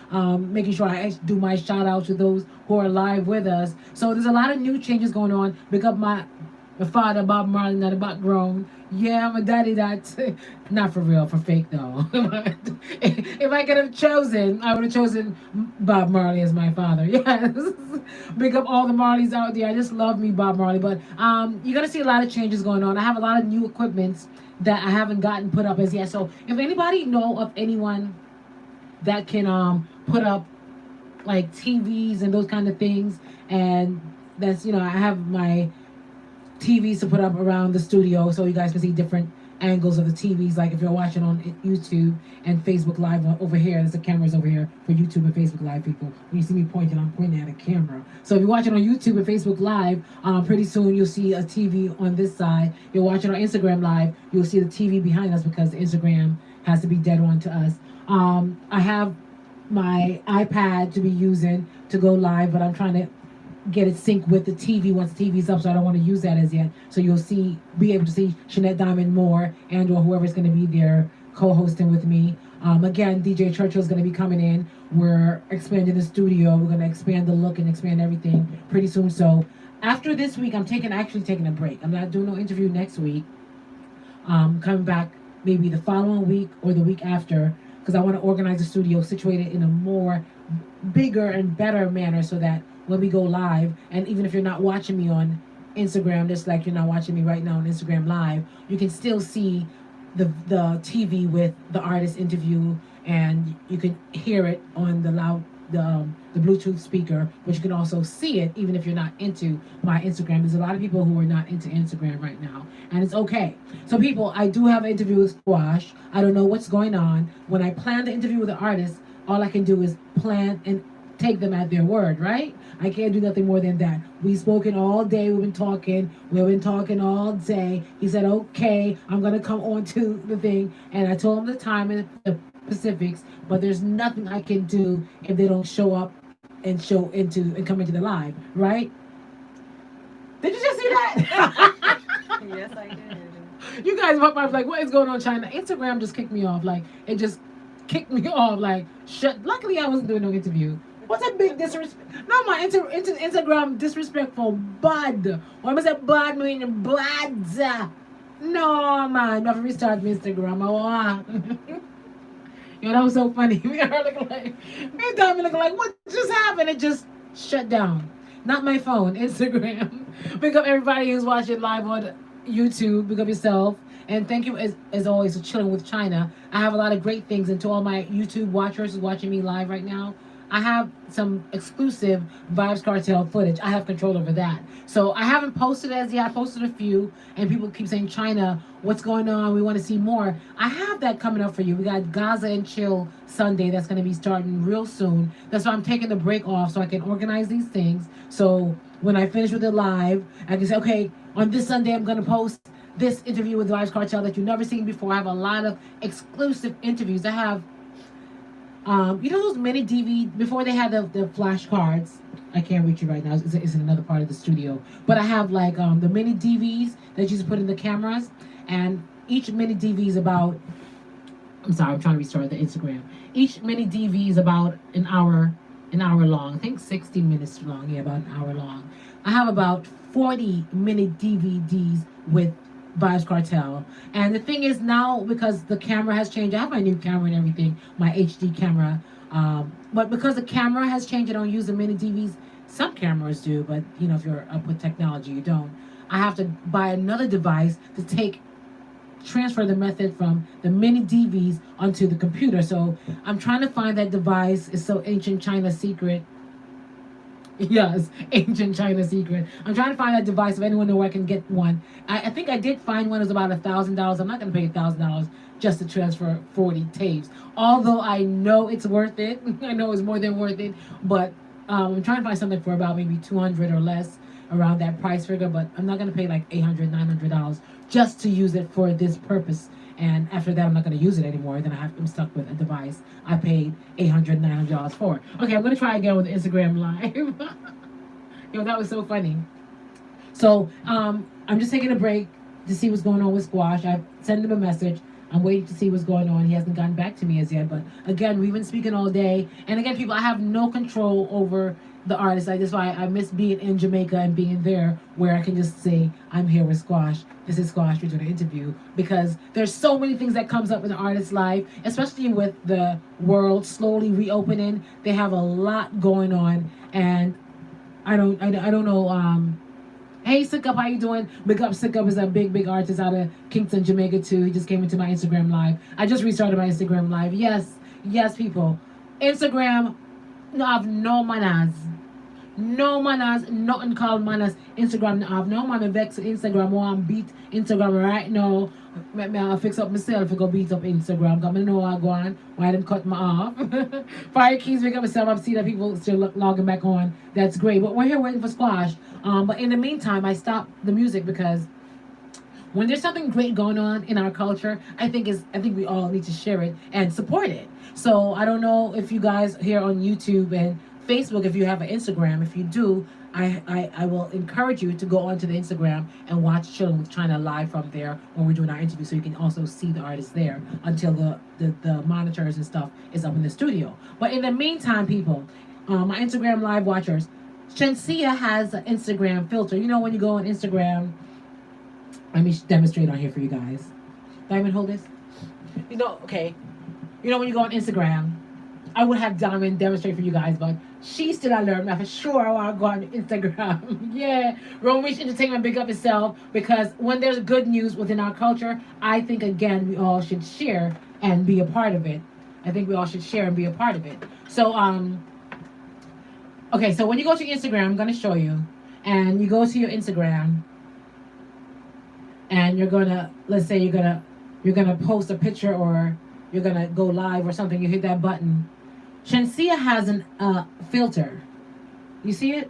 making sure I do my shout outs to those who are live with us. So there's a lot of new changes going on. Pick up my father, Bob Marley, not about grown. Yeah, I'm a daddy that, not for real, for fake though. If I could have chosen, I would have chosen Bob Marley as my father. Yes. Big up all the Marleys out there. I just love me Bob Marley. But you're going to see a lot of changes going on. I have a lot of new equipments that I haven't gotten put up as yet. So if anybody know of anyone that can put up like TVs and those kind of things, and that's, I have my TVs to put up around the studio so you guys can see different angles of the TVs. Like if you're watching on YouTube and Facebook Live over here, there's the cameras over here for YouTube and Facebook Live people. When you see me pointing, I'm pointing at a camera. So if you're watching on YouTube and Facebook Live, pretty soon you'll see a TV on this side. You're watching on Instagram Live, you'll see the TV behind us because Instagram has to be dead on to us. I have my iPad to be using to go live, but I'm trying to get it synced with the TV once the TV's up, so I don't want to use that as yet. So you'll be able to see Jeanette Diamond more and or whoever's going to be there co-hosting with me. Again, DJ Churchill's going to be coming in. We're expanding the studio. We're going to expand the look and expand everything pretty soon. So after this week, I'm actually taking a break. I'm not doing no interview next week. Coming back maybe the following week or the week after, because I want to organize the studio, situated in a more bigger and better manner so that when we go live, and even if you're not watching me on Instagram, just like you're not watching me right now on Instagram Live, you can still see the TV with the artist interview, and you can hear it on the Bluetooth speaker, but you can also see it even if you're not into my Instagram. There's a lot of people who are not into Instagram right now, and it's okay. So people, I do have an interview with Squash. I don't know what's going on. When I plan the interview with the artist, all I can do is plan and take them at their word, right? I can't do nothing more than that. We've spoken all day. We've been talking all day. He said, okay, I'm going to come on to the thing. And I told him the time and the Pacifics, but there's nothing I can do if they don't show up and come into the live, right? Did you just see that? Yes, I did. You guys might be like, what is going on, China? Instagram just kicked me off. Like, it just kicked me off. Like, shut. Luckily, I wasn't doing no interview. What's a big disrespect? No, my Instagram disrespectful. Bad. Why was that bad? Meaning bad. No, man. Never restart my Instagram. I want. Yo, that was so funny. Me and her looking like, me and Tommy looking like, what just happened? It just shut down. Not my phone, Instagram. Pick up everybody who's watching live on YouTube. Pick up yourself. And thank you, as always, for chilling with China. I have a lot of great things. And to all my YouTube watchers who's watching me live right now, I have some exclusive Vibes Cartel footage. I have control over that. So I haven't posted as yet. I posted a few, and people keep saying, China, what's going on? We want to see more. I have that coming up for you. We got Gaza and Chill Sunday that's going to be starting real soon. That's why I'm taking the break off so I can organize these things. So when I finish with it live, I can say, okay, on this Sunday, I'm going to post this interview with Vibes Cartel that you've never seen before. I have a lot of exclusive interviews. I have you know those mini DVD, before they had the flash cards. I can't reach you right now. It's in another part of the studio. But I have like the mini DVs that you just put in the cameras. And each mini DV is about, I'm sorry, I'm trying to restart the Instagram. Each mini DV is about an hour long. I think 60 minutes long. Yeah, about an hour long. I have about 40 mini DVDs with Vibes Cartel. And the thing is now, because the camera has changed, I have my new camera and everything, my HD camera. But because the camera has changed, I don't use the mini DVs. Some cameras do, but you know, if you're up with technology, you don't. I have to buy another device to transfer the method from the mini DVs onto the computer. So I'm trying to find that device. It's so ancient China secret. Yes, ancient China secret. I'm trying to find that device. If anyone knows where I can get one. I think I did find one. It was about $1,000. I'm not going to pay $1,000 just to transfer 40 tapes. Although I know it's worth it. I know it's more than worth it. But I'm trying to find something for about maybe $200 or less, around that price figure. But I'm not going to pay like $800, $900 just to use it for this purpose. And after that, I'm not going to use it anymore. Then I'm stuck with a device I paid $800, $900 for. Okay, I'm going to try again with Instagram Live. Yo, that was so funny. So I'm just taking a break to see what's going on with Squash. I've sent him a message. I'm waiting to see what's going on. He hasn't gotten back to me as yet. But again, we've been speaking all day. And again, people, I have no control over the artist. That's why I miss being in Jamaica and being there, where I can just say, I'm here with Squash. This is Squash. We're doing an interview. Because there's so many things that comes up in the artist's life, especially with the world slowly reopening. They have a lot going on, and I don't know. Hey, Sixx, how you doing? Big up, Sixx is a big artist out of Kingston, Jamaica too. He just came into my Instagram Live. I just restarted my Instagram Live. Yes, people. Instagram, no, I have no manners. No manners, nothing called manners. Instagram, I have no man vex Instagram. I want beat Instagram right now. I'll fix up myself to go beat up Instagram. Because I know I go on. Why them cut me off? Fire Keys, make up myself. I've seen that people still logging back on. That's great. But we're here waiting for Squash. But in the meantime, I stopped the music because when there's something great going on in our culture, I think we all need to share it and support it. So I don't know if you guys here on YouTube and Facebook, if you have an Instagram, if you do, I will encourage you to go onto the Instagram and watch Chilling with China live from there when we're doing our interview, so you can also see the artist there until the monitors and stuff is up in the studio. But in the meantime, people, my Instagram live watchers, Shensia has an Instagram filter. You know when you go on Instagram, let me demonstrate on here for you guys. Diamond, hold this. You know, okay. You know when you go on Instagram, I would have Diamond demonstrate for you guys, but she still learned that for sure. I want to go on Instagram. Yeah. Romish Entertainment, big up itself, because when there's good news within our culture, I think, again, we all should share and be a part of it. I think we all should share and be a part of it. So, okay, so when you go to Instagram, I'm going to show you. And you go to your Instagram, and you're going to, let's say you're going to post a picture, or you're going to go live or something. You hit that button. Shensia has a filter. You see it?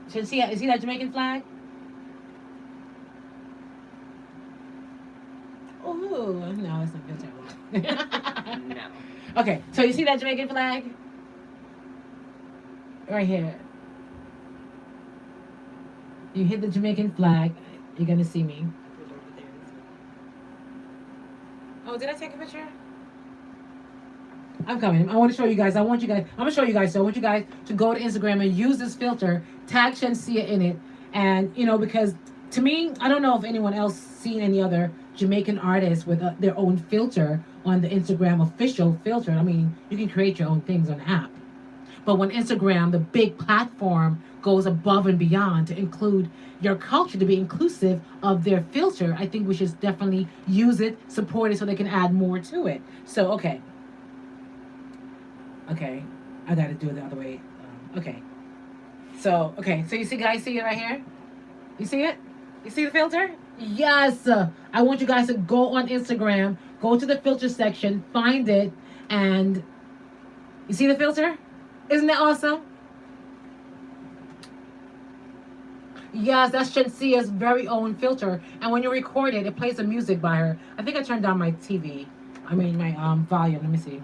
Shensia, you see that Jamaican flag? Oh, no, it's not filter. No. Okay, so you see that Jamaican flag? Right here. You hit the Jamaican flag, you're gonna see me. Oh, did I take a picture? I'm coming. I want to show you guys. I'm gonna show you guys. So I want you guys to go to Instagram and use this filter, tag Shensia in it. And, because to me, I don't know if anyone else seen any other Jamaican artists with their own filter on the Instagram official filter. I mean, you can create your own things on the app. But when Instagram, the big platform, goes above and beyond to include your culture, to be inclusive of their filter, I think we should definitely use it, support it so they can add more to it. So, okay. Okay, I gotta do it the other way. Okay. So you see, guys, see it right here? You see it? You see the filter? Yes. I want you guys to go on Instagram, go to the filter section, find it, and you see the filter? Isn't that awesome? Yes, that's Shensia's very own filter. And when you record it, it plays the music by her. I think I turned down my TV. I mean, my volume. Let me see.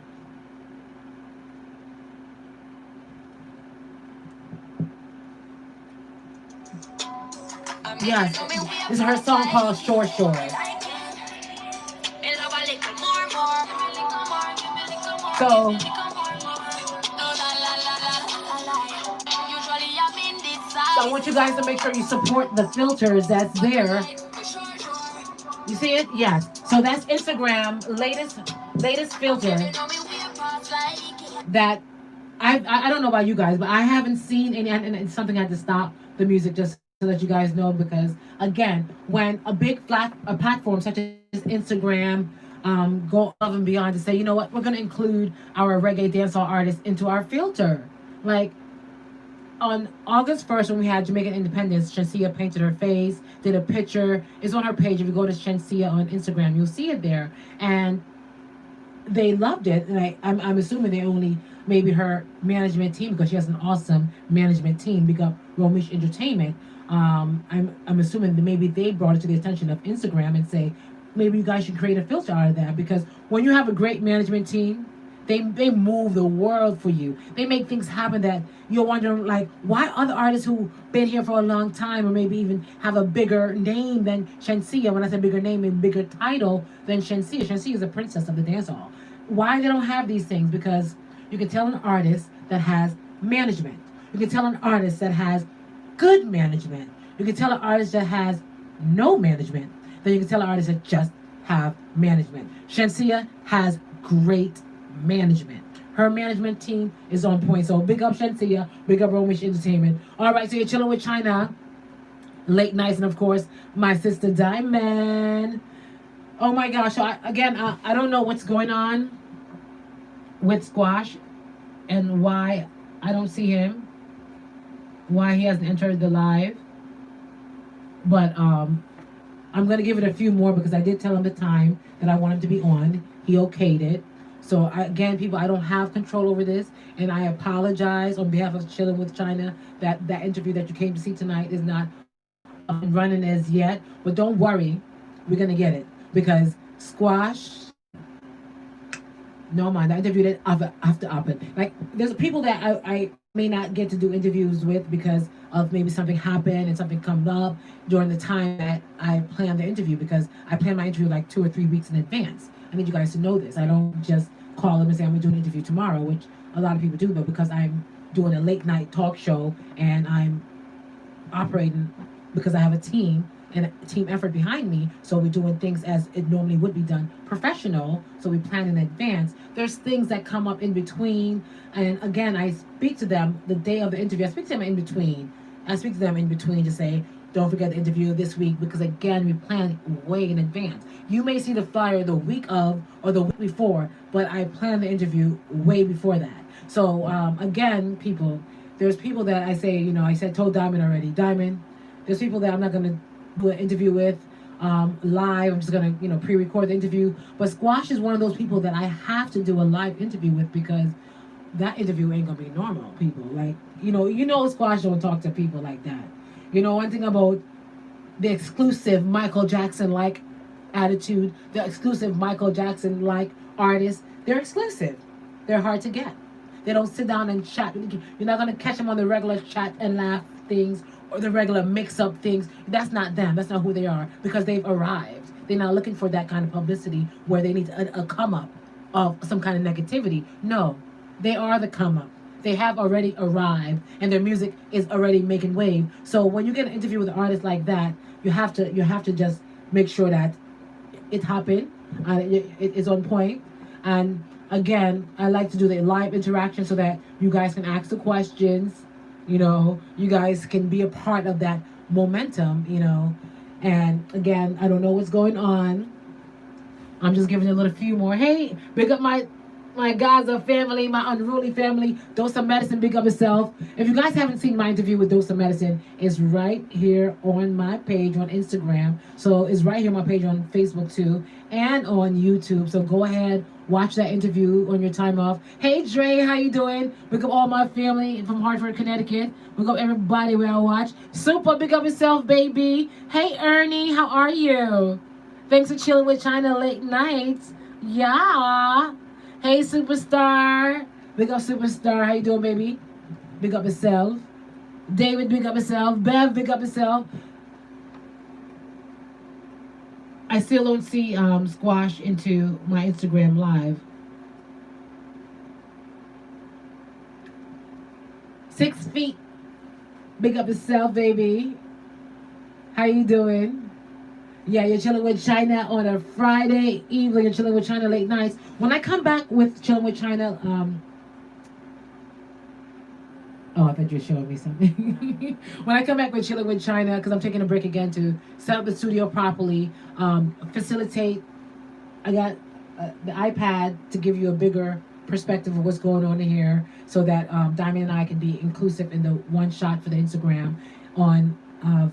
Yes, this is her song called Shore Shore. So I want you guys to make sure you support the filters that's there. You see it? Yes. So that's Instagram latest filter that I don't know about you guys, but I haven't seen any, and it's something I had to stop the music just to let you guys know, because again, when a platform such as Instagram go above and beyond to say, you know what, we're going to include our reggae dancehall artists into our filter. Like on August 1st, when we had Jamaican Independence, Shensia painted her face, did a picture. It's on her page. If you go to Shensia on Instagram, you'll see it there. And they loved it. And I'm assuming they only, maybe her management team, because she has an awesome management team, big up Romish Entertainment. I'm assuming that maybe they brought it to the attention of Instagram and say, maybe you guys should create a filter out of that, because when you have a great management team, they move the world for you. They make things happen that you're wondering, like, why other artists who been here for a long time, or maybe even have a bigger name than Shensia, when I say bigger name, a bigger title than Shensia. Shensia is a princess of the dancehall. Why they don't have these things? Because you can tell an artist that has management. You can tell an artist that has good management. You can tell an artist that has no management. Then you can tell an artist that just have management. Shensia has great management. Her management team is on point. So big up Shensia, big up Romish Entertainment. All right, so you're chilling with China late nights, and of course my sister Diamond. Oh my gosh! So I don't know what's going on with Squash and why I don't see him, why he hasn't entered the live. But I'm gonna give it a few more, because I did tell him the time that I want him to be on. He okayed it. So again, people, I don't have control over this, and I apologize on behalf of Chilling with China that interview that you came to see tonight is not running as yet. But don't worry, we're gonna get it, because Squash. No man, that interview that after happen. Like, there's people that I may not get to do interviews with because of maybe something happened and something come up during the time that I plan the interview, because I plan my interview like 2 or 3 weeks in advance. I need you guys to know this. I don't just call them and say I'm gonna do an interview tomorrow, which a lot of people do, but because I'm doing a late night talk show and I'm operating because I have a team and a team effort behind me, so we're doing things as it normally would be done, professional, so we plan in advance. There's things that come up in between, and again, I speak to them the day of the interview. I speak to them in between. To say, don't forget the interview this week, because again, we plan way in advance. You may see the flyer the week of or the week before, but I plan the interview way before that. So again, people, there's people that I say, told Diamond already. Diamond, there's people that I'm not gonna do an interview with live. I'm just gonna pre-record the interview. But Squash is one of those people that I have to do a live interview with, because that interview ain't gonna be normal, people. Like, Squash don't talk to people like that. One thing about the exclusive Michael Jackson-like attitude, the exclusive Michael Jackson-like artists, they're exclusive. They're hard to get. They don't sit down and chat. You're not gonna catch them on the regular chat and laugh things or the regular mix-up things. That's not them. That's not who they are because they've arrived. They're not looking for that kind of publicity where they need a come up of some kind of negativity. No, they are the come up. They have already arrived and their music is already making wave. So when you get an interview with an artist like that, you have to just make sure that it happened, it's on point. And again, I like to do the live interaction so that you guys can ask the questions. You guys can be a part of that momentum. And again, I don't know what's going on. I'm just giving a little few more. Hey, big up my Gaza family, my unruly family. Dose of Medicine, big up yourself. If you guys haven't seen my interview with Dose of Medicine, it's right here on my page on Instagram. So it's right here on my page on Facebook too, and on YouTube. So go ahead, watch that interview on your time off. Hey Dre, how you doing? Big up all my family from Hartford, Connecticut. Big up everybody where I watch. Super, big up yourself, baby. Hey Ernie, how are you? Thanks for chilling with China late nights. Yeah. Hey, Superstar. Big up, Superstar. How you doing, baby? Big up yourself. David, big up yourself. Bev, big up yourself. I still don't see Squash into my Instagram live. 6 feet. Big up yourself, baby. How you doing? Yeah, you're chilling with China on a Friday evening. You're chilling with China late nights. When I come back with Chilling with China, I thought you were showing me something. When I come back with Chilling with China, because I'm taking a break again to set up the studio properly, facilitate. I got the iPad to give you a bigger perspective of what's going on in here, so that Diamond and I can be inclusive in the one shot for the Instagram on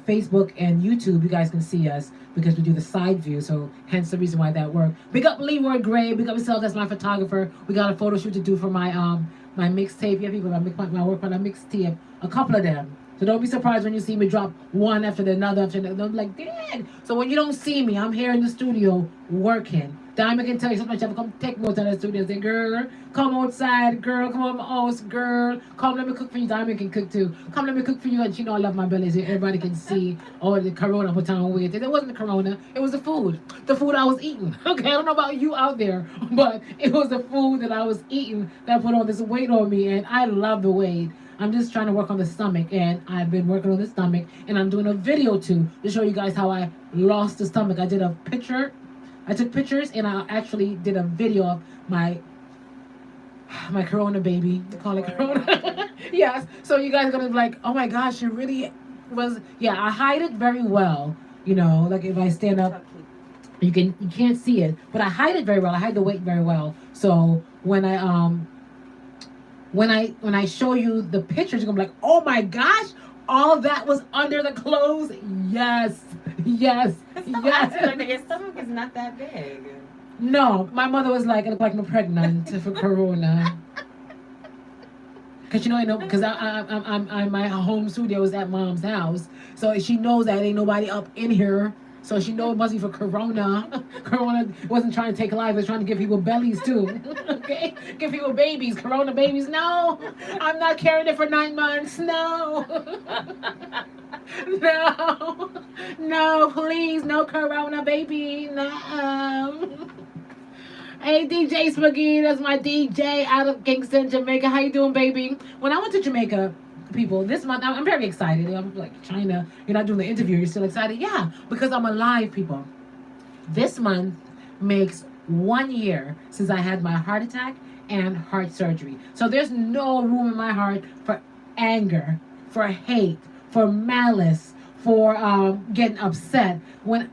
Facebook and YouTube. You guys can see us because we do the side view, so hence the reason why that worked. Big up Leroy Gray, big up yourself, that's my photographer. We got a photo shoot to do for my my mixtape. Yeah, people, my work on a mixtape, a couple of them. So don't be surprised when you see me drop one after the another after the another. I'm like, dang. So when you don't see me, I'm here in the studio working. Diamond can tell you sometimes you have to come take notes out of the studio and say, girl, come outside, girl, come on my house, girl. Come, let me cook for you. Diamond can cook too. Come, let me cook for you. And she know I love my belly, so everybody can see. Oh, the corona put on weight. It wasn't the corona. It was the food. The food I was eating. Okay, I don't know about you out there, but it was the food that I was eating that put all this weight on me. And I love the weight. I'm just trying to work on the stomach, and I've been working on the stomach, and I'm doing a video too to show you guys how I lost the stomach. I did a picture. I took pictures, and I actually did a video of my Corona baby. They call it Corona. Yes. So you guys are gonna be like, oh my gosh, it really was. Yeah, I hide it very well. Like if I stand up, you can't see it, but I hide it very well. I hide the weight very well. So when I show you the pictures, you're gonna be like, oh my gosh, all that was under the clothes. Yes. Your stomach is not that big. No, my mother was like, I look like I'm pregnant for Corona. Cause because I'm my home studio is at mom's house, so she knows that ain't nobody up in here. So she knows it must be for Corona. Corona wasn't trying to take life, it was trying to give people bellies too. Okay? Give people babies, Corona babies. No, I'm not carrying it for 9 months. No. No, please, no Corona baby. No. Hey, DJ Spaghetti, that's my DJ out of Kingston, Jamaica. How you doing, baby? When I went to Jamaica, people, this month, I'm very excited. I'm like, China, you're not doing the interview, you're still excited? Yeah, because I'm alive, people. This month makes 1 year since I had my heart attack and heart surgery. So there's no room in my heart for anger, for hate, for malice, for getting upset. When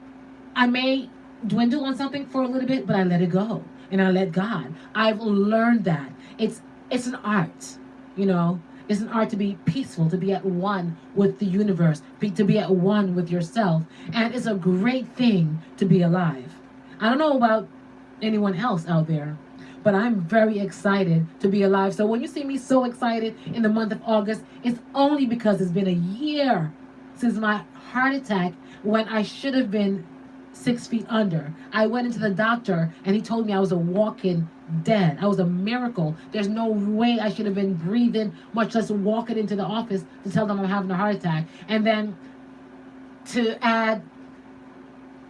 I may dwindle on something for a little bit, but I let it go. And I let God. I've learned that. It's an art, It's an art to be peaceful, to be at one with the universe, to be at one with yourself. And it's a great thing to be alive. I don't know about anyone else out there, but I'm very excited to be alive. So when you see me so excited in the month of August, it's only because it's been a year since my heart attack, when I should have been 6 feet under. I went into the doctor and he told me I was a walking dead. I was a miracle. There's no way I should have been breathing, much less walking into the office to tell them I'm having a heart attack. And then to add,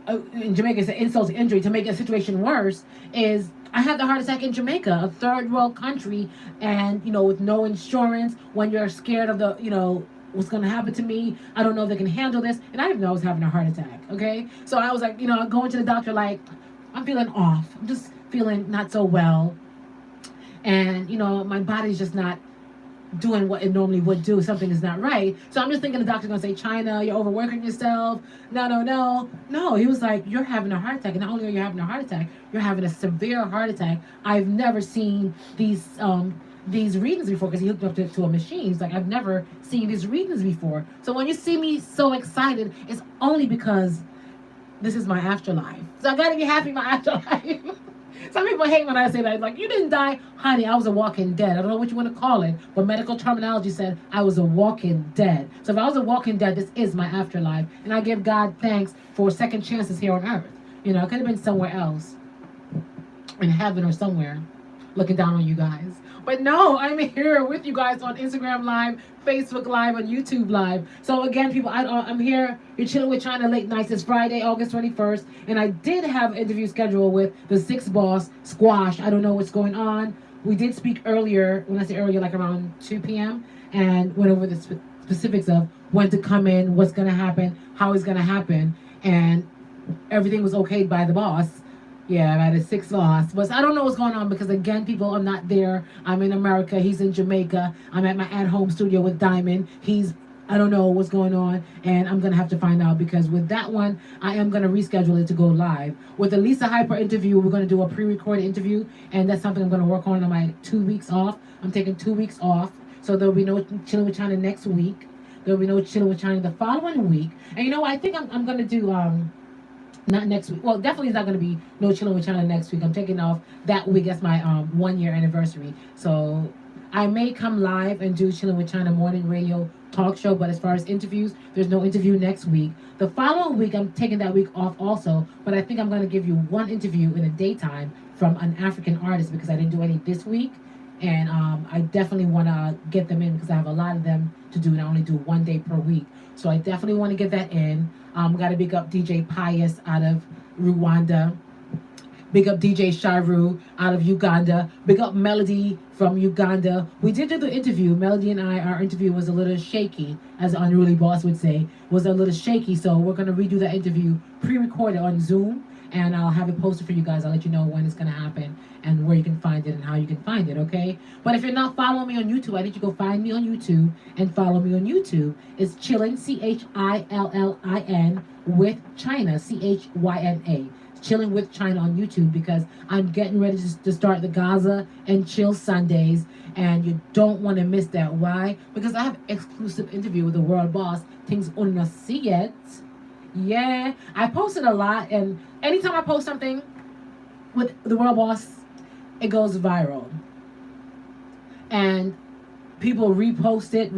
in Jamaica, it's an insult to injury, to make a situation worse, is I had the heart attack in Jamaica, a third world country, and, you know, with no insurance, when you're scared of the, you know, what's going to happen to me. I don't know if they can handle this. And I didn't know I was having a heart attack, okay? So I was like, you know, going to the doctor like, I'm feeling off. I'm just feeling not so well. And, you know, my body's just not doing what it normally would do. Something is not right. So I'm just thinking the doctor's going to say, China, you're overworking yourself. No. No, he was like, you're having a heart attack. And not only are you having a heart attack, you're having a severe heart attack. I've never seen these readings before, because he hooked up to a machine. He's like, I've never seen these readings before. So when you see me so excited, it's only because this is my afterlife. So I gotta be happy my afterlife. Some people hate when I say that. Like, you didn't die. Honey, I was a walking dead. I don't know what you want to call it, but medical terminology said I was a walking dead. So if I was a walking dead, this is my afterlife. And I give God thanks for second chances here on earth. You know, I could have been somewhere else, in heaven or somewhere, looking down on you guys. But no, I'm here with you guys on Instagram Live, Facebook Live, and YouTube Live. So again, people, I'm here. You're chilling with China late nights. It's Friday, August 21st. And I did have an interview scheduled with the Sixx boss, Squash. I don't know what's going on. We did speak earlier, when I say earlier, like around 2 p.m. and went over the specifics of when to come in, what's going to happen, how it's going to happen. And everything was okayed by the boss. Yeah, that is Sixx loss. But I don't know what's going on because, again, people, I'm not there. I'm in America. He's in Jamaica. I'm at my at-home studio with Diamond. I don't know what's going on, and I'm going to have to find out, because with that one, I am going to reschedule it to go live. With the Lisa Hyper interview, we're going to do a pre-recorded interview, and that's something I'm going to work on my 2 weeks off. I'm taking 2 weeks off, so there'll be no Chilling with China next week. There'll be no Chilling with China the following week. And you know what? I think I'm going to do... not next week. Well, definitely it's not going to be no Chilling with China next week. I'm taking off that week. That's my 1 year anniversary. So I may come live and do Chilling with China morning radio talk show. But as far as interviews, there's no interview next week. The following week, I'm taking that week off also. But I think I'm going to give you one interview in the daytime from an African artist, because I didn't do any this week. And I definitely want to get them in, because I have a lot of them to do, and I only do 1 day per week. So I definitely want to get that in. Got to big up DJ Pius out of Rwanda. Big up DJ Sharu out of Uganda. Big up Melody from Uganda. We did do the interview. Melody and our interview was a little shaky, as an unruly boss would say. Was a little shaky, so we're going to redo that interview, pre-recorded on Zoom, and I'll have it posted for you guys. I'll let you know when it's going to happen and where you can find it and how you can find it, okay? But if you're not following me on YouTube, I need you to go find me on YouTube and follow me on YouTube. It's Chillin, Chillin, with China, Chyna. Chilling with China on YouTube, because I'm getting ready to start the Gaza and Chill Sundays, and you don't want to miss that. Why? Because I have exclusive interview with the world boss. Things on see it. Yeah, I posted a lot, and anytime I post something with the world boss, it goes viral. And people repost it.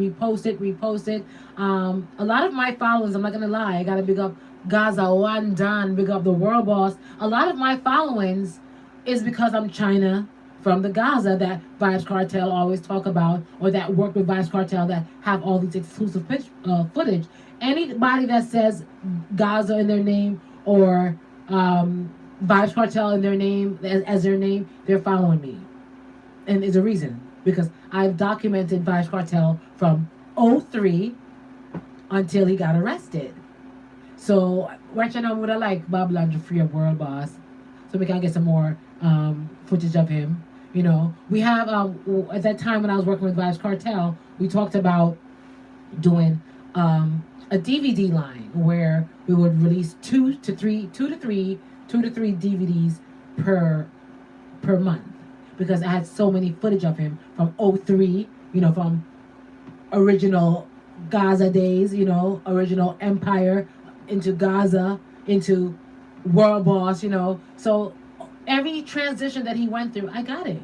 A lot of my followers, I'm not gonna lie, I gotta big up Gaza, One Dan, big up the world boss. A lot of my followings is because I'm China from the Gaza that Vibes Cartel always talk about, or that work with Vibes Cartel that have all these exclusive footage. Anybody that says Gaza in their name, or Vibes Cartel in their name, as their name, they're following me. And there's a reason, because I've documented Vibes Cartel from 03 until he got arrested. So right now, would I like Bob Landry free of world boss, so we can get some more footage of him. You know, we have at that time when I was working with Vibes Cartel, we talked about doing a DVD line where we would release two to three DVDs per month, because I had so many footage of him from 03, you know, from original Gaza days, you know, original Empire, into Gaza, into World Boss, you know. So every transition that he went through, I got it,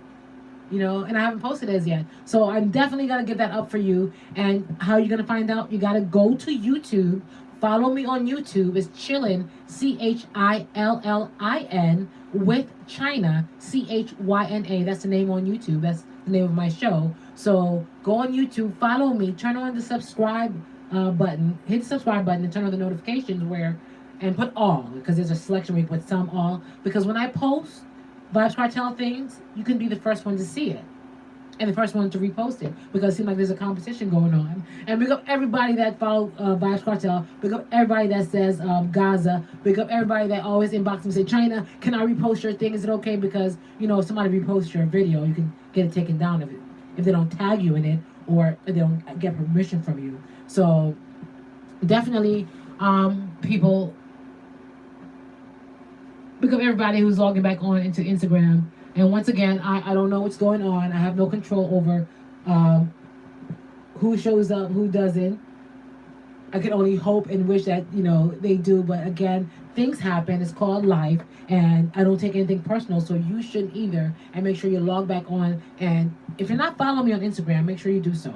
you know, and I haven't posted it as yet. So I'm definitely going to get that up for you. And how you're going to find out? You got to go to YouTube, follow me on YouTube. It's Chillin, Chillin with China, Chyna. That's the name on YouTube. That's the name of my show. So go on YouTube, follow me, turn on the subscribe button, hit the subscribe button, and turn on the notifications and put all, because there's a selection where you put some all. Because when I post Vibes Cartel things, you can be the first one to see it and the first one to repost it, because it seems like there's a competition going on. And big up everybody that follow Vibes Cartel. Big up everybody that says Gaza. Big up everybody that always inbox me and say, China, can I repost your thing? Is it okay? Because, if somebody reposts your video, you can get it taken down if they don't tag you in it or if they don't get permission from you. So definitely, people, pick up everybody who's logging back on into Instagram. And once again, I don't know what's going on. I have no control over who shows up, who doesn't. I can only hope and wish that, they do. But again, things happen. It's called life. And I don't take anything personal, so you shouldn't either. And make sure you log back on. And if you're not following me on Instagram, make sure you do so.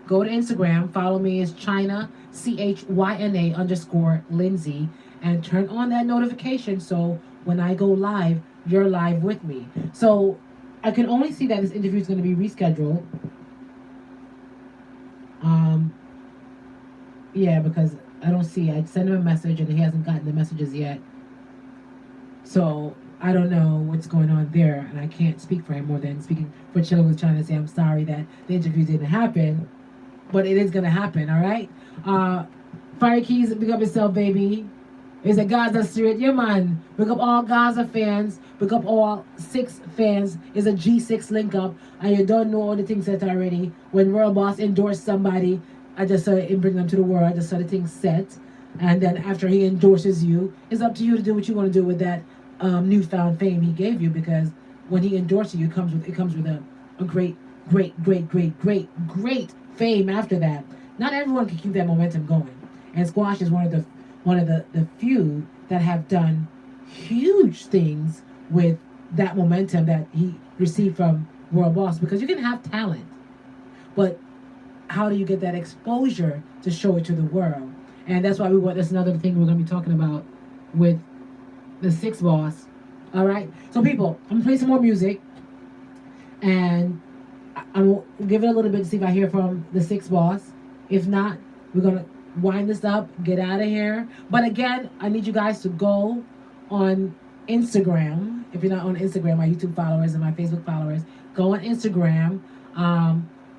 Go to Instagram. Follow me as Chyna, CHYNA_Lindsay. And turn on that notification so when I go live, you're live with me. So I can only see that this interview is going to be rescheduled. Yeah, because I don't see. I sent him a message and he hasn't gotten the messages yet. So I don't know what's going on there, and I can't speak for him more than speaking for Chillin with China to say I'm sorry that the interview didn't happen, but it is going to happen. All right. Fire Keys, big up yourself, baby. It's a Gaza Street, yeah, man. Pick up all Gaza fans. Pick up all Sixx fans. It's a G6 link up. And you don't know all the things that already. When World Boss endorsed somebody, I just saw it bring them to the world. I just saw the thing set. And then after he endorses you, it's up to you to do what you want to do with that newfound fame he gave you. Because when he endorses you, it comes with a great fame after that. Not everyone can keep that momentum going. And Squash is one of the few that have done huge things with that momentum that he received from World Boss, because you can have talent, but how do you get that exposure to show it to the world? And that's why that's another thing we're going to be talking about with the Sixx Boss. All right, so people, I'm going to play some more music and I'm going to give it a little bit to see if I hear from the Sixx Boss. If not, we're going to wind this up, get out of here. But again, I need you guys to go on Instagram. If you're not on Instagram, my YouTube followers and my Facebook followers, go on Instagram.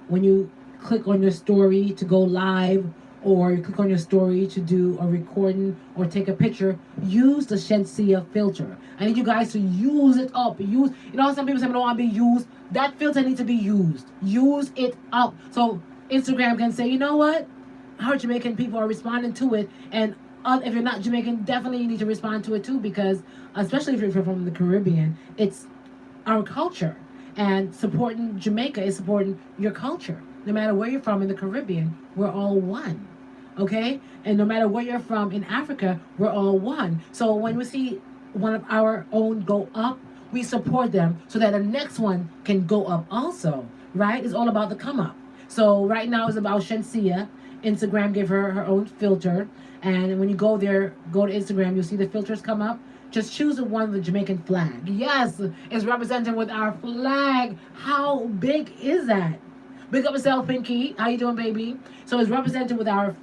When you click on your story to go live, or you click on your story to do a recording or take a picture, use the Shenseea filter. I need you guys to use it up. Some people say I don't want to be used. That filter needs to be used. Use it up. So Instagram can say, you know what? Our Jamaican people are responding to it, and if you're not Jamaican, definitely you need to respond to it too, because especially if you're from the Caribbean, it's our culture, and supporting Jamaica is supporting your culture. No matter where you're from in the Caribbean, we're all one, okay? And no matter where you're from in Africa, we're all one. So when we see one of our own go up, we support them so that the next one can go up also, right? It's all about the come up. So right now it's about Shenseea. Instagram gave her own filter, and when you go there, go to Instagram, you'll see the filters come up. Just choose the one with the Jamaican flag. Yes, it's represented with our flag. How big is that? Big up yourself, Pinky. How you doing, baby? So it's represented with our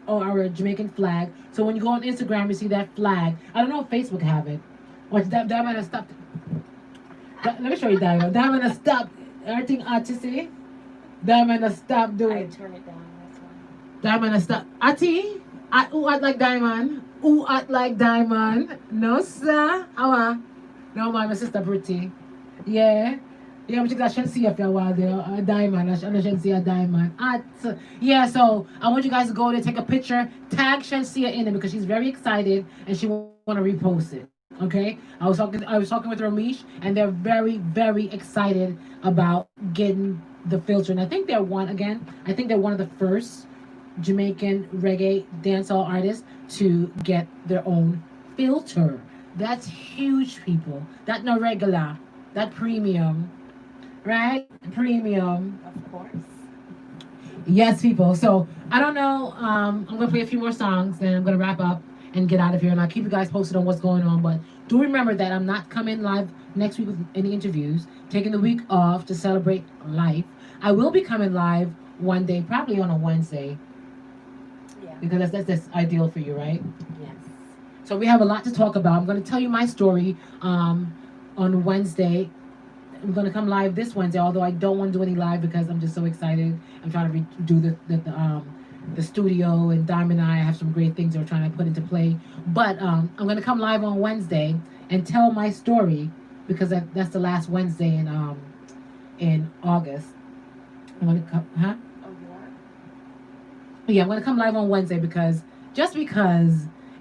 Jamaican flag. So when you go on Instagram, you see that flag. I don't know if Facebook have it. Watch that man has stopped. Let me show you that. That man has stopped. Everything artistic. That man has stopped doing. I turn it down. Diamond stop. Ati, who act like diamond? Who act like diamond? No sir. Awa. No man, my sister pretty. Yeah. Yeah, I'm just gonna see if you're a while there. A diamond. I should see a diamond. Yeah, so I want you guys to go there, take a picture, tag Shenseea in it, because she's very excited and she want to repost it. Okay? I was talking with Ramesh, and they're very, very excited about getting the filter. And I think they're one of the first Jamaican reggae dancehall artists to get their own filter. That's huge, people. That no regular, that premium, right? Premium. Of course. Yes, people. So I don't know. I'm gonna play a few more songs, and I'm gonna wrap up. and get out of here. And I'll keep you guys posted on what's going on. But do remember that I'm not coming live next week with any interviews. Taking the week off to celebrate life. I will be coming live one day, probably on a Wednesday. Yeah. Because that's ideal for you, right? Yes. So we have a lot to talk about. I'm going to tell you my story on Wednesday. I'm going to come live this Wednesday, although I don't want to do any live because I'm just so excited. I'm trying to do the studio, and Diamond and I have some great things that we're trying to put into play. But I'm going to come live on Wednesday and tell my story because that's the last Wednesday in August. I'm going to come, huh? Yeah, I'm going to come live on Wednesday because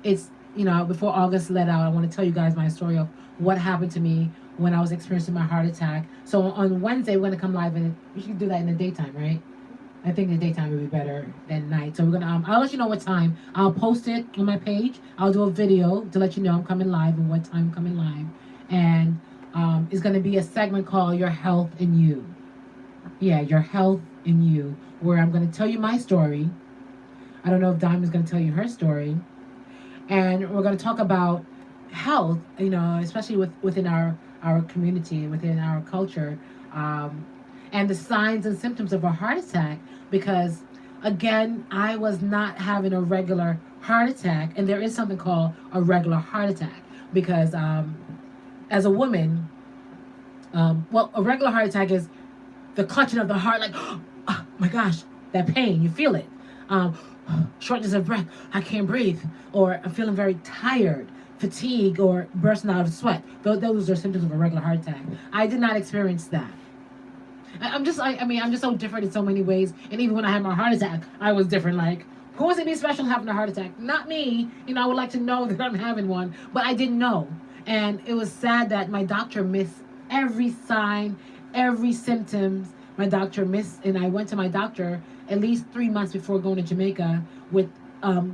it's, before August let out, I want to tell you guys my story of what happened to me when I was experiencing my heart attack. So on Wednesday, we're going to come live, and we should do that in the daytime, right? I think the daytime would be better than night. So we're going to, I'll let you know what time. I'll post it on my page. I'll do a video to let you know I'm coming live and what time I'm coming live. And it's going to be a segment called Your Health in You. Yeah, Your Health in You, where I'm going to tell you my story. I don't know if Diamond's going to tell you her story. And we're going to talk about health, especially within our community, within our culture, and the signs and symptoms of a heart attack. Because, again, I was not having a regular heart attack, and there is something called a regular heart attack. Because as a woman, a regular heart attack is the clutching of the heart, like, oh my gosh, that pain, you feel it. Shortness of breath, I can't breathe, or I'm feeling very tired, fatigue, or bursting out of sweat. Those are symptoms of a regular heart attack. I did not experience that. I'm just so different in so many ways. And even when I had my heart attack, I was different. Like, who was it be special having a heart attack? Not me. I would like to know that I'm having one, but I didn't know. And it was sad that my doctor missed every sign, every symptoms. My doctor missed, and I went to my doctor at least 3 months before going to Jamaica with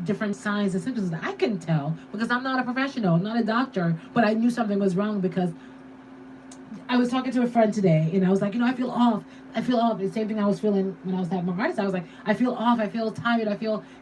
different signs and symptoms that I couldn't tell because I'm not a professional, I'm not a doctor, but I knew something was wrong because I was talking to a friend today, and I was like, I feel off. The same thing I was feeling when I was having my heart attack. I was like, I feel off. I feel tired.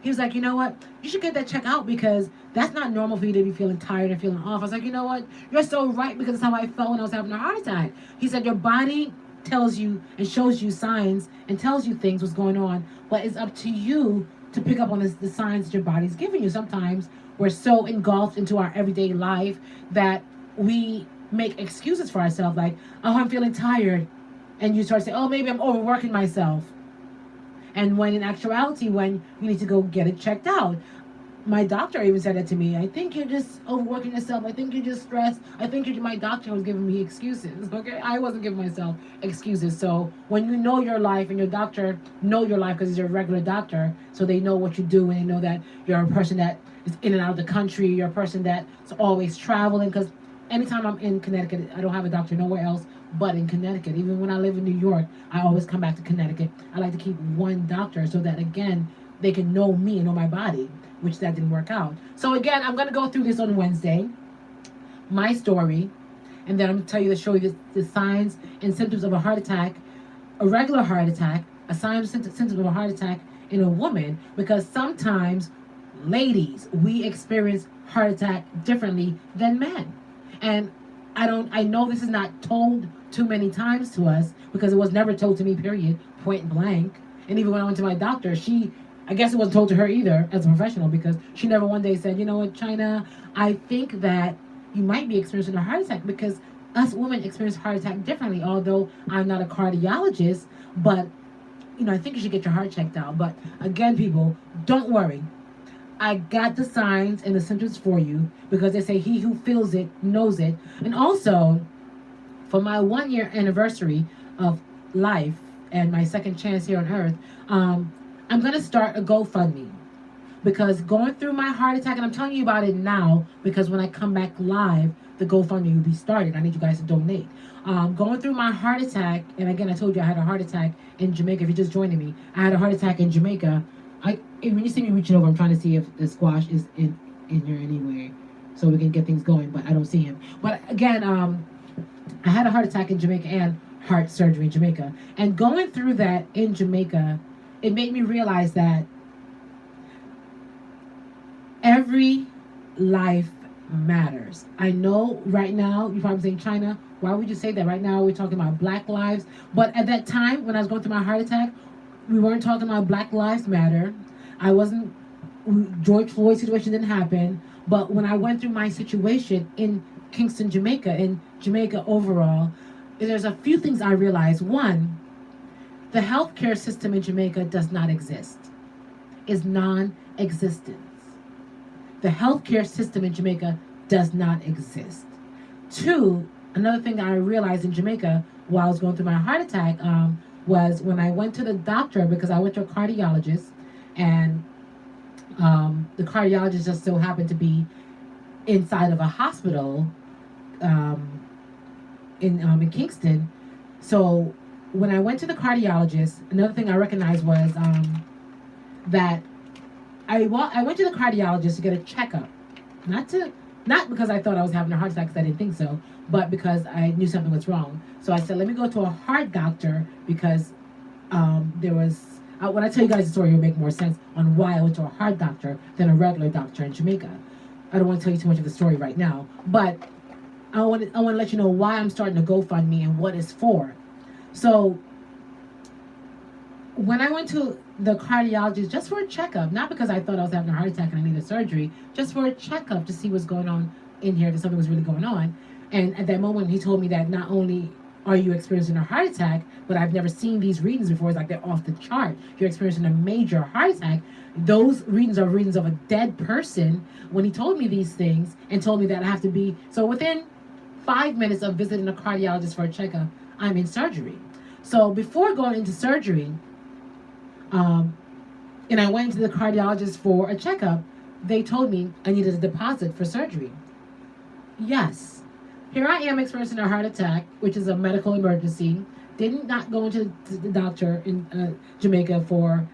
He was like, you know what? You should get that checked out because that's not normal for you to be feeling tired and feeling off. I was like, you know what? You're so right because that's how I felt when I was having a heart attack. He said, your body tells you and shows you signs and tells you things what's going on, but it's up to you to pick up on the signs that your body's giving you. Sometimes we're so engulfed into our everyday life that we make excuses for ourselves, like, oh, I'm feeling tired, and you start saying, oh, maybe I'm overworking myself. And when in actuality, when you need to go get it checked out. My doctor even said that to me. I think you're just overworking yourself. I think you're just stressed. My doctor was giving me excuses, okay? I wasn't giving myself excuses. So when you know your life and your doctor know your life because he's your regular doctor, so they know what you do and they know that you're a person that is in and out of the country, you're a person that's always traveling. Because anytime I'm in Connecticut, I don't have a doctor nowhere else but in Connecticut. Even when I live in New York, I always come back to Connecticut. I like to keep one doctor so that, again, they can know me and know my body, which that didn't work out. So again, I'm going to go through this on Wednesday, my story, and then I'm going to show you the signs and symptoms of a heart attack, a regular heart attack, a sign and symptoms of a heart attack in a woman, because sometimes, ladies, we experience heart attack differently than men. And I know this is not told too many times to us because it was never told to me, period, point blank. And even when I went to my doctor, I guess it wasn't told to her either as a professional because she never one day said, you know what, China, I think that you might be experiencing a heart attack because us women experience heart attack differently. Although I'm not a cardiologist, but, I think you should get your heart checked out. But again, people, don't worry. I got the signs and the symptoms for you because they say he who feels it knows it. And also, for my 1-year anniversary of life and my second chance here on earth, I'm going to start a GoFundMe because going through my heart attack, and I'm telling you about it now because when I come back live, the GoFundMe will be started. I need you guys to donate. Going through my heart attack, and again, I told you I had a heart attack in Jamaica. If you're just joining me, I had a heart attack in Jamaica. When you see me reaching over, I'm trying to see if the squash is in here anywhere so we can get things going, but I don't see him. But again, I had a heart attack in Jamaica and heart surgery in Jamaica. And going through that in Jamaica, it made me realize that every life matters. I know right now you're probably saying, China, why would you say that? Right now we're talking about Black lives. But at that time when I was going through my heart attack, we weren't talking about Black Lives Matter. I wasn't, George Floyd's situation didn't happen. But when I went through my situation in Kingston, Jamaica, in Jamaica overall, there's a few things I realized. One, the healthcare system in Jamaica does not exist. Is non-existent. The healthcare system in Jamaica does not exist. Two, another thing I realized in Jamaica while I was going through my heart attack was when I went to the doctor, because I went to a cardiologist, and the cardiologist just so happened to be inside of a hospital in Kingston. So when I went to the cardiologist, another thing I recognized was that I went to the cardiologist to get a checkup, not because I thought I was having a heart attack, because I didn't think so, but because I knew something was wrong. So I said, let me go to a heart doctor, because there was, when I tell you guys the story, it'll make more sense on why I went to a heart doctor than a regular doctor in Jamaica. I don't want to tell you too much of the story right now, but I want to let you know why I'm starting a GoFundMe and what it's for. So when I went to the cardiologist just for a checkup, not because I thought I was having a heart attack and I needed surgery, just for a checkup to see what's going on in here, if something was really going on. And at that moment, he told me that not only are you experiencing a heart attack, but I've never seen these readings before. It's like they're off the chart. You're experiencing a major heart attack. Those readings are readings of a dead person. When he told me these things and told me that I have to be, so within 5 minutes of visiting a cardiologist for a checkup, I'm in surgery. So before going into surgery, and I went to the cardiologist for a checkup, they told me I needed a deposit for surgery. Yes. Here I am experiencing a heart attack, which is a medical emergency. Did not go into the doctor in Jamaica for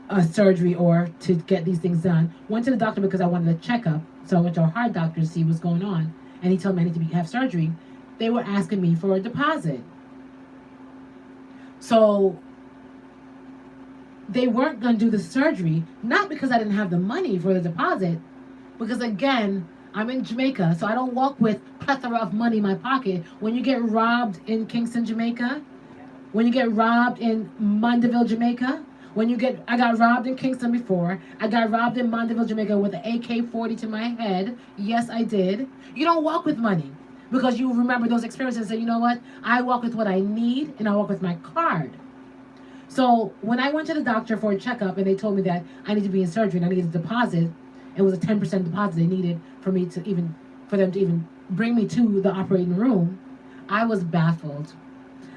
a surgery or to get these things done. Went to the doctor because I wanted a checkup. So I went to a heart doctor to see what's going on. And he told me I need to have surgery. They were asking me for a deposit. So they weren't going to do the surgery, not because I didn't have the money for the deposit, because again, I'm in Jamaica, so I don't walk with plethora of money in my pocket. When you get robbed in Kingston, Jamaica, when you get robbed in Mandeville, Jamaica, I got robbed in Kingston before. I got robbed in Mandeville, Jamaica with an AK-40 to my head. Yes, I did. You don't walk with money because you remember those experiences and say, you know what? I walk with what I need and I walk with my card. So when I went to the doctor for a checkup and they told me that I need to be in surgery and I needed a deposit, it was a 10% deposit they needed for them to even bring me to the operating room, I was baffled.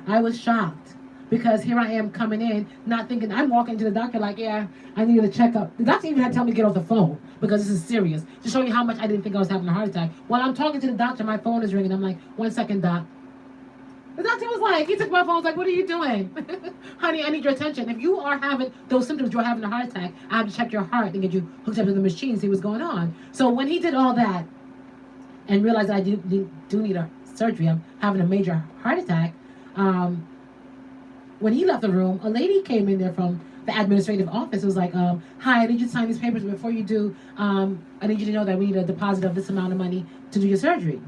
I was shocked because here I am coming in, not thinking, I'm walking to the doctor like, yeah, I needed a checkup. The doctor even had to tell me to get off the phone because this is serious, to show you how much I didn't think I was having a heart attack. While I'm talking to the doctor, my phone is ringing. I'm like, 1 second, doc. The doctor was like, he took my phone, was like, what are you doing? Honey, I need your attention. If you are having those symptoms, you're having a heart attack, I have to check your heart and get you hooked up to the machine, see what's going on. So when he did all that and realized that I do need a surgery, I'm having a major heart attack, when he left the room, a lady came in there from the administrative office. It was like, hi, I need you to sign these papers, but before you do, I need you to know that we need a deposit of this amount of money to do your surgery.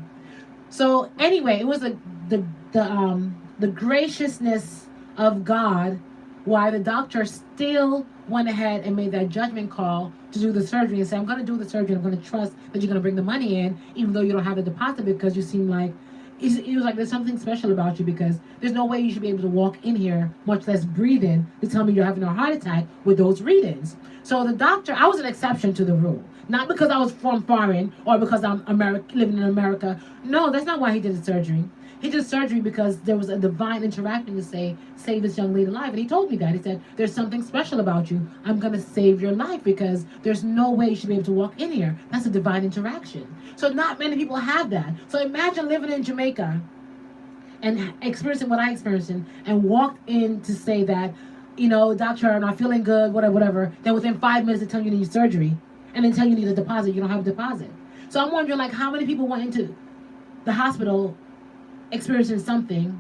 So anyway, it was the graciousness of God why the doctor still went ahead and made that judgment call to do the surgery and say, I'm going to do the surgery. I'm going to trust that you're going to bring the money in, even though you don't have the deposit, because you seem like, it was like there's something special about you, because there's no way you should be able to walk in here, much less breathe in, to tell me you're having a heart attack with those readings. So the doctor, I was an exception to the rule. Not because I was from foreign or because I'm living in America. No, that's not why he did the surgery. He did surgery because there was a divine interaction to say, save this young lady alive. And he told me that. He said, there's something special about you. I'm going to save your life because there's no way you should be able to walk in here. That's a divine interaction. So not many people have that. So imagine living in Jamaica and experiencing what I experienced and walked in to say that, you know, doctor, I'm not feeling good, whatever. Then within 5 minutes they tell you you need surgery. And then tell you need a deposit, you don't have a deposit. So I'm wondering, like, how many people went into the hospital experiencing something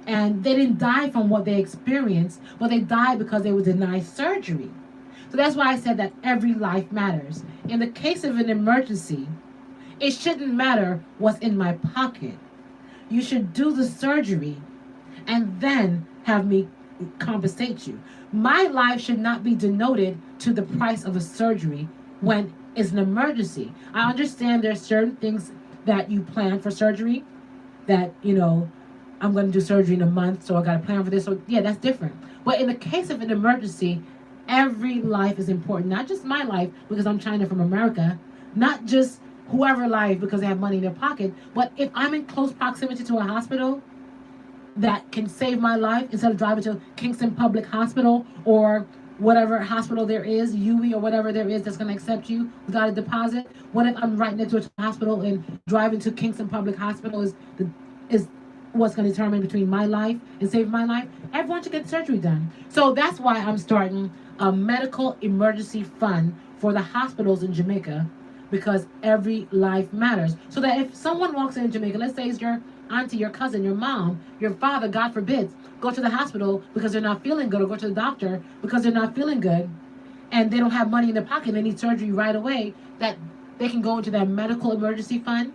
and they didn't die from what they experienced, but they died because they were denied surgery. So that's why I said that every life matters. In the case of an emergency, it shouldn't matter what's in my pocket. You should do the surgery and then have me compensate you. My life should not be denoted to the price of a surgery when it's an emergency. I understand there's certain things that you plan for surgery that, I'm going to do surgery in a month, so I got to plan for this. So yeah, that's different. But in the case of an emergency, every life is important. Not just my life because I'm China from America, not just whoever life because they have money in their pocket, but if I'm in close proximity to a hospital that can save my life instead of driving to Kingston Public Hospital or whatever hospital there is, UE or whatever there is that's going to accept you without a deposit. What if I'm right next to a hospital and driving to Kingston Public Hospital is what's going to determine between my life and save my life? Everyone should get surgery done. So that's why I'm starting a medical emergency fund for the hospitals in Jamaica, because every life matters. So that if someone walks in Jamaica, let's say it's your auntie, your cousin, your mom, your father, God forbid, go to the hospital because they're not feeling good, or go to the doctor because they're not feeling good, and they don't have money in their pocket, they need surgery right away, that they can go into that medical emergency fund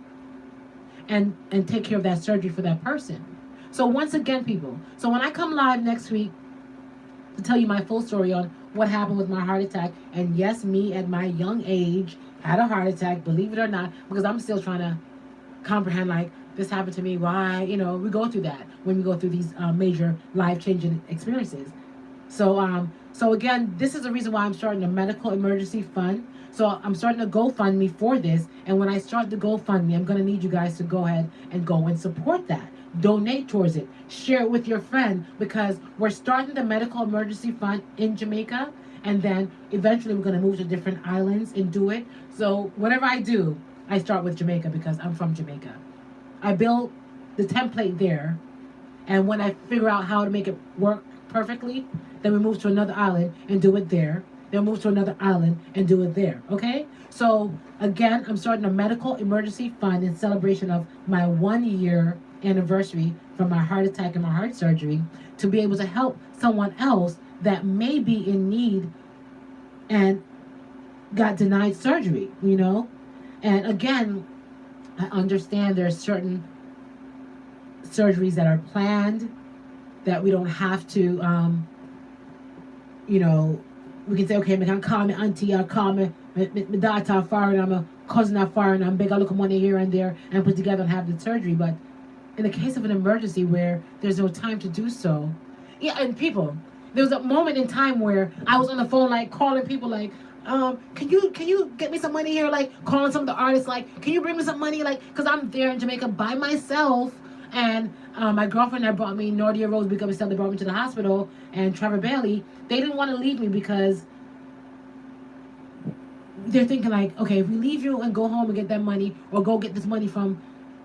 and take care of that surgery for that person. So once again, people, so when I come live next week to tell you my full story on what happened with my heart attack, and yes, me at my young age had a heart attack, believe it or not, because I'm still trying to comprehend, like, this happened to me, why, we go through that when we go through these major life-changing experiences. So again, this is the reason why I'm starting a medical emergency fund. So I'm starting a GoFundMe for this. And when I start the GoFundMe, I'm going to need you guys to go ahead and go and support that. Donate towards it. Share it with your friend, because we're starting the medical emergency fund in Jamaica. And then eventually we're going to move to different islands and do it. So whatever I do, I start with Jamaica because I'm from Jamaica. I build the template there. And when I figure out how to make it work perfectly, then we move to another island and do it there. Then move to another island and do it there. Okay? So again, I'm starting a medical emergency fund in celebration of my 1 year anniversary from my heart attack and my heart surgery, to be able to help someone else that may be in need and got denied surgery, And again, I understand there's certain surgeries that are planned that we don't have to, we can say, okay, I can call me auntie, or call me daughter foreign, I'm a cousin of foreign, I'm big, I look at money here and there and put together and have the surgery. But in the case of an emergency where there's no time to do so, yeah, and people, there was a moment in time where I was on the phone, like, calling people, like, can you get me some money here? Like, calling some of the artists, like, can you bring me some money? Like, because I'm there in Jamaica by myself. And my girlfriend that brought me, Nordia Rose, because they brought me to the hospital, and Trevor Bailey, they didn't want to leave me because they're thinking, like, okay, if we leave you and go home and get that money, or go get this money from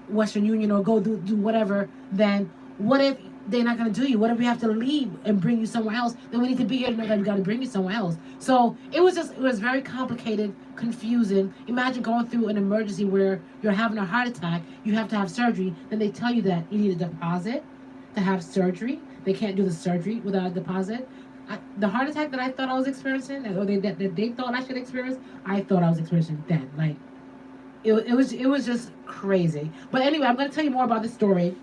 Western Union, or go do whatever, then what if they're not going to do you? What if we have to leave and bring you somewhere else? Then we need to be here to know that we got to bring you somewhere else. So it was very complicated, confusing. Imagine going through an emergency where you're having a heart attack, you have to have surgery, then they tell you that you need a deposit to have surgery. They can't do the surgery without a deposit. The heart attack that I thought I was experiencing, or that they thought I should experience, I thought I was experiencing then. Like, it was just crazy. But anyway, I'm going to tell you more about this story,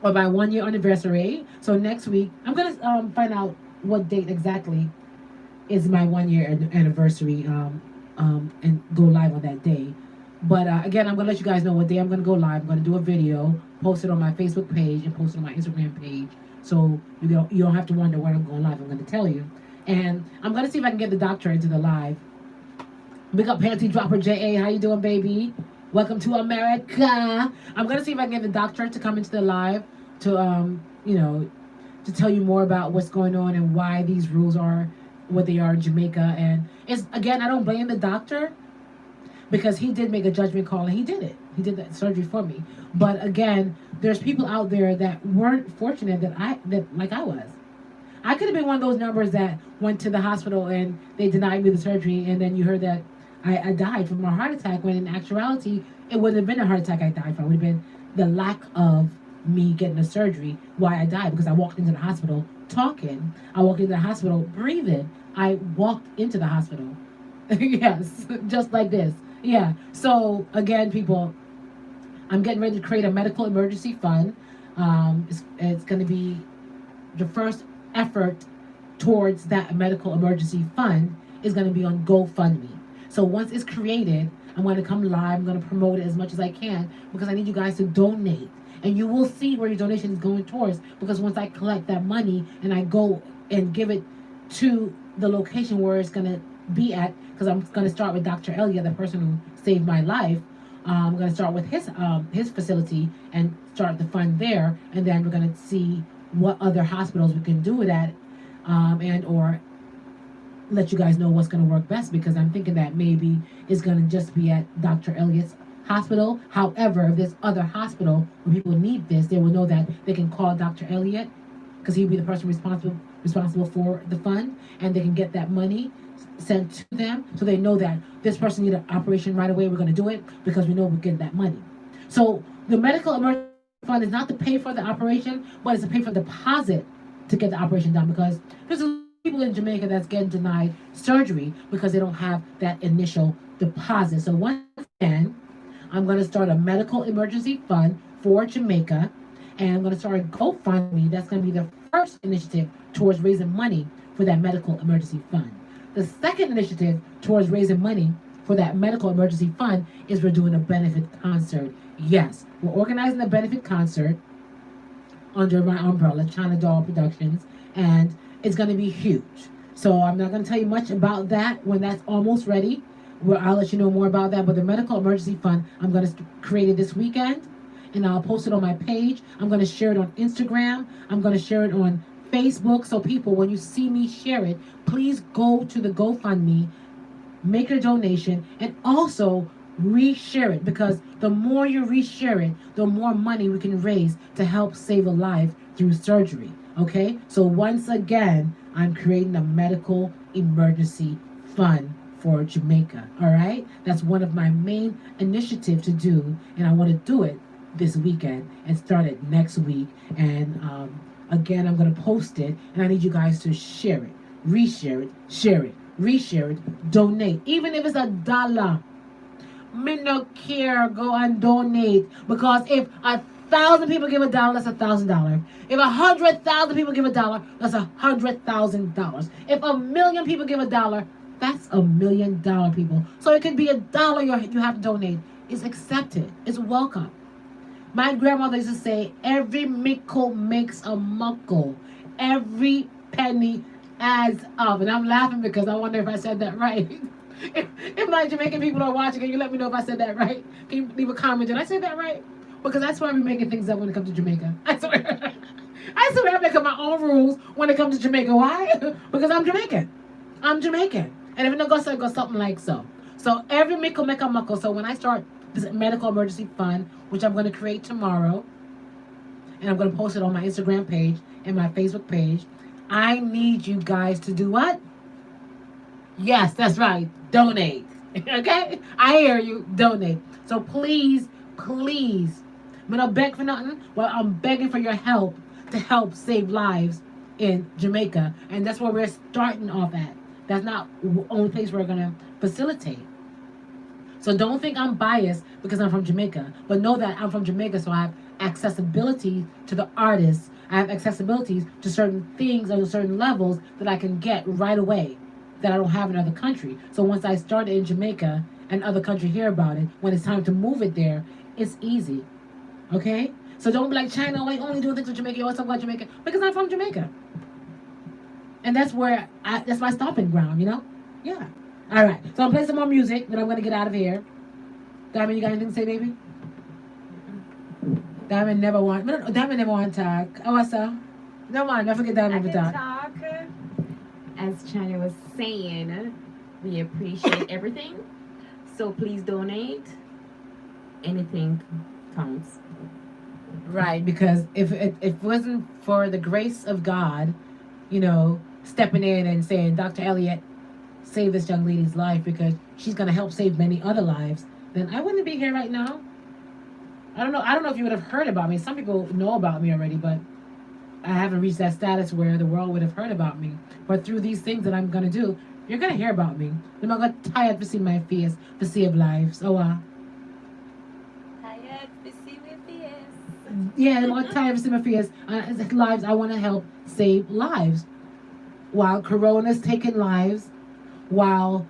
or my 1 year anniversary. So next week, I'm going to find out what date exactly is my 1 year anniversary, and go live on that day. But again, I'm going to let you guys know what day I'm going to go live. I'm going to do a video, post it on my Facebook page, and post it on my Instagram page. So you don't have to wonder when I'm going live. I'm going to tell you. And I'm going to see if I can get the doctor into the live. Big up Panty Dropper J.A. How you doing, baby? Welcome to America. I'm going to see if I can get the doctor to come into the live to, to tell you more about what's going on and why these rules are what they are in Jamaica. And it's, again, I don't blame the doctor, because he did make a judgment call and he did it. He did that surgery for me. But again, there's people out there that weren't fortunate that like I was. I could have been one of those numbers that went to the hospital and they denied me the surgery, and then you heard that I died from a heart attack, when in actuality, it wouldn't have been a heart attack I died from. It would have been the lack of me getting a surgery, why I died, because I walked into the hospital talking. I walked into the hospital breathing. I walked into the hospital. Yes, just like this. Yeah. So again, people, I'm getting ready to create a medical emergency fund. It's going to be the first effort towards that medical emergency fund is going to be on GoFundMe. So once it's created, I'm going to come live. I'm going to promote it as much as I can because I need you guys to donate. And you will see where your donation is going towards, because once I collect that money and I go and give it to the location where it's going to be at, because I'm going to start with Dr. Elliott, the person who saved my life. I'm going to start with his facility and start the fund there, and then we're going to see what other hospitals we can do it at, and or let you guys know what's going to work best, because I'm thinking that maybe it's going to just be at Dr. Elliott's hospital. However, if there's other hospital where people need this, they will know that they can call Dr. Elliott, because he'll be the person responsible for the fund, and they can get that money sent to them, so they know that this person needs an operation right away. We're going to do it because we know we're getting that money. So the medical emergency fund is not to pay for the operation, but it's to pay for the deposit to get the operation done, because there's people in Jamaica that's getting denied surgery because they don't have that initial deposit. So once again, I'm going to start a medical emergency fund for Jamaica, and I'm going to start a GoFundMe. That's going to be the first initiative towards raising money for that medical emergency fund. The second initiative towards raising money for that medical emergency fund is we're doing a benefit concert. Yes, we're organizing a benefit concert under my umbrella, China Doll Productions, and it's going to be huge. So I'm not going to tell you much about that when that's almost ready. I'll let you know more about that. But the medical emergency fund, I'm going to create it this weekend, and I'll post it on my page. I'm going to share it on Instagram. I'm going to share it on Facebook. So people, when you see me share it, please go to the GoFundMe, make a donation, and also reshare it, because the more you reshare it, the more money we can raise to help save a life through surgery. Okay? So once again, I'm creating a medical emergency fund for Jamaica. All right? That's one of my main initiatives to do, and I want to do it this weekend and start it next week. And again, I'm going to post it, and I need you guys to share it, reshare it, share it, reshare it, donate. Even if it's $1, me no care, go and donate. Because if 1,000 people give $1, that's $1,000. If 100,000 people give $1, that's $100,000. If 1,000,000 people give $1, that's $1 million, people. So it could be $1 you have to donate. It's accepted. It's welcome. My grandmother used to say, every mickle makes a muckle. Every penny adds up. And I'm laughing because I wonder if I said that right. If my Jamaican people are watching, can you let me know if I said that right? Can you leave a comment? Did I say that right? Because I swear I'm making things up when it comes to Jamaica. I swear. I swear I make up my own rules when it comes to Jamaica. Why? Because I'm Jamaican. I'm Jamaican. And if it don't go so, it goes something like so. So every mickle make a muckle. So when I start this medical emergency fund, which I'm going to create tomorrow, and I'm going to post it on my Instagram page and my Facebook page, I need you guys to do what? Yes, that's right. Donate. Okay? I hear you. Donate. So please, please, I'm not begging for nothing. Well, I'm begging for your help to help save lives in Jamaica. And that's where we're starting off at. That's not the only place we're going to facilitate. So don't think I'm biased because I'm from Jamaica. But know that I'm from Jamaica, so I have accessibility to the artists. I have accessibility to certain things on certain levels that I can get right away that I don't have in other country. So once I start it in Jamaica and other country hear about it, when it's time to move it there, it's easy. Okay? So don't be like, China, why you only doing things with Jamaica? You always talk about Jamaica. Because I'm from Jamaica. And that's where that's my stomping ground, you know? Yeah. All right. So I'm playing some more music, then I'm going to get out of here. Diamond, you got anything to say, baby? Diamond never want to talk. Oh, what's up? No mind, don't forget Diamond to talk. As China was saying, we appreciate everything. So please donate. Anything counts. Right, because if it wasn't for the grace of God, you know, stepping in and saying, Dr. Elliott, save this young lady's life because she's going to help save many other lives, then I wouldn't be here right now. I don't know if you would have heard about me. Some people know about me already, but I haven't reached that status where the world would have heard about me. But through these things that I'm gonna do, you're gonna hear about me. I'm not gonna tired to see my face, to save lives. Oh Tired to see my face. yeah, I'm not tired to see my face. Lives. I want to help save lives. While Corona's taking lives, while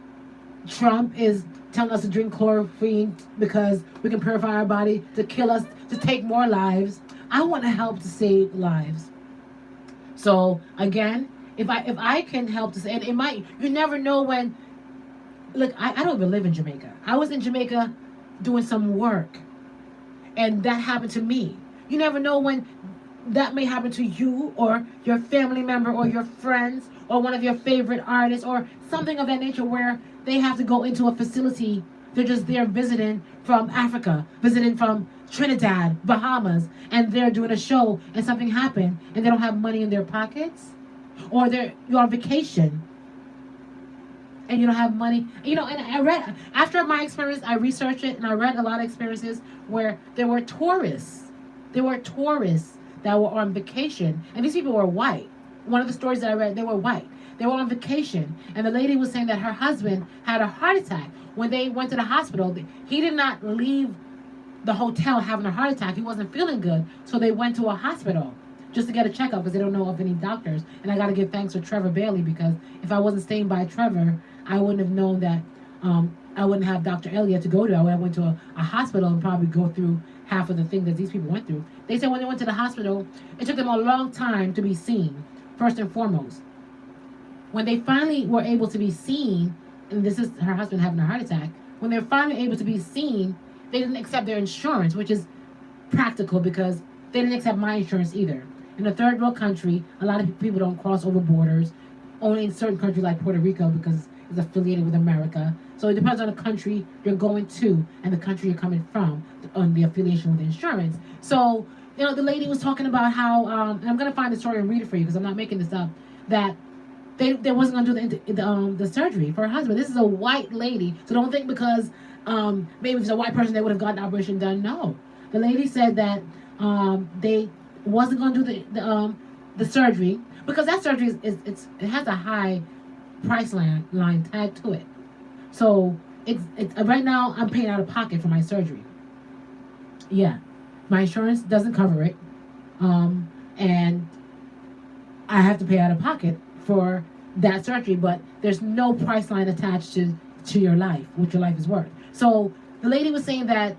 Trump is telling us to drink chloroquine because we can purify our body to kill us, to take more lives. I want to help to save lives. So again, if I can help to say, and it might, you never know when. Look, I don't even live in Jamaica. I was in Jamaica doing some work, and that happened to me. You never know when that may happen to you or your family member or your friends or one of your favorite artists or something of that nature where they have to go into a facility. They're just there visiting from Africa, visiting from Trinidad, Bahamas, and they're doing a show and something happened and they don't have money in their pockets, or you're on vacation and you don't have money. You know, and I read, after my experience, I researched it and I read a lot of experiences where there were tourists. There were tourists that were on vacation, and these people were white. One of the stories that I read, they were white. They were on vacation, and the lady was saying that her husband had a heart attack. When they went to the hospital, he did not leave the hotel having a heart attack. He wasn't feeling good, so they went to a hospital just to get a checkup because they don't know of any doctors. And I got to give thanks to Trevor Bailey, because if I wasn't staying by Trevor, I wouldn't have known that I wouldn't have Dr. Elliott to go to. I would have went to a hospital and probably go through half of the things that these people went through. They said when they went to the hospital, it took them a long time to be seen, first and foremost. When they finally were able to be seen, and this is her husband having a heart attack, when they're finally able to be seen, they didn't accept their insurance, which is practical because they didn't accept my insurance either. In a third world country, a lot of people don't cross over borders, only in certain countries like Puerto Rico because it's affiliated with America. So it depends on the country you're going to and the country you're coming from on the affiliation with the insurance. So, you know, the lady was talking about how, and I'm going to find the story and read it for you because I'm not making this up, that they wasn't going to do the surgery for her husband. This is a white lady. So don't think because maybe if it's a white person, they would have gotten the operation done. No. The lady said that they wasn't going to do the surgery because that surgery it has a high price line tagged to it. So it's right now I'm paying out of pocket for my surgery. Yeah, my insurance doesn't cover it, and I have to pay out of pocket for that surgery. But there's no price line attached to your life, what your life is worth. So the lady was saying that,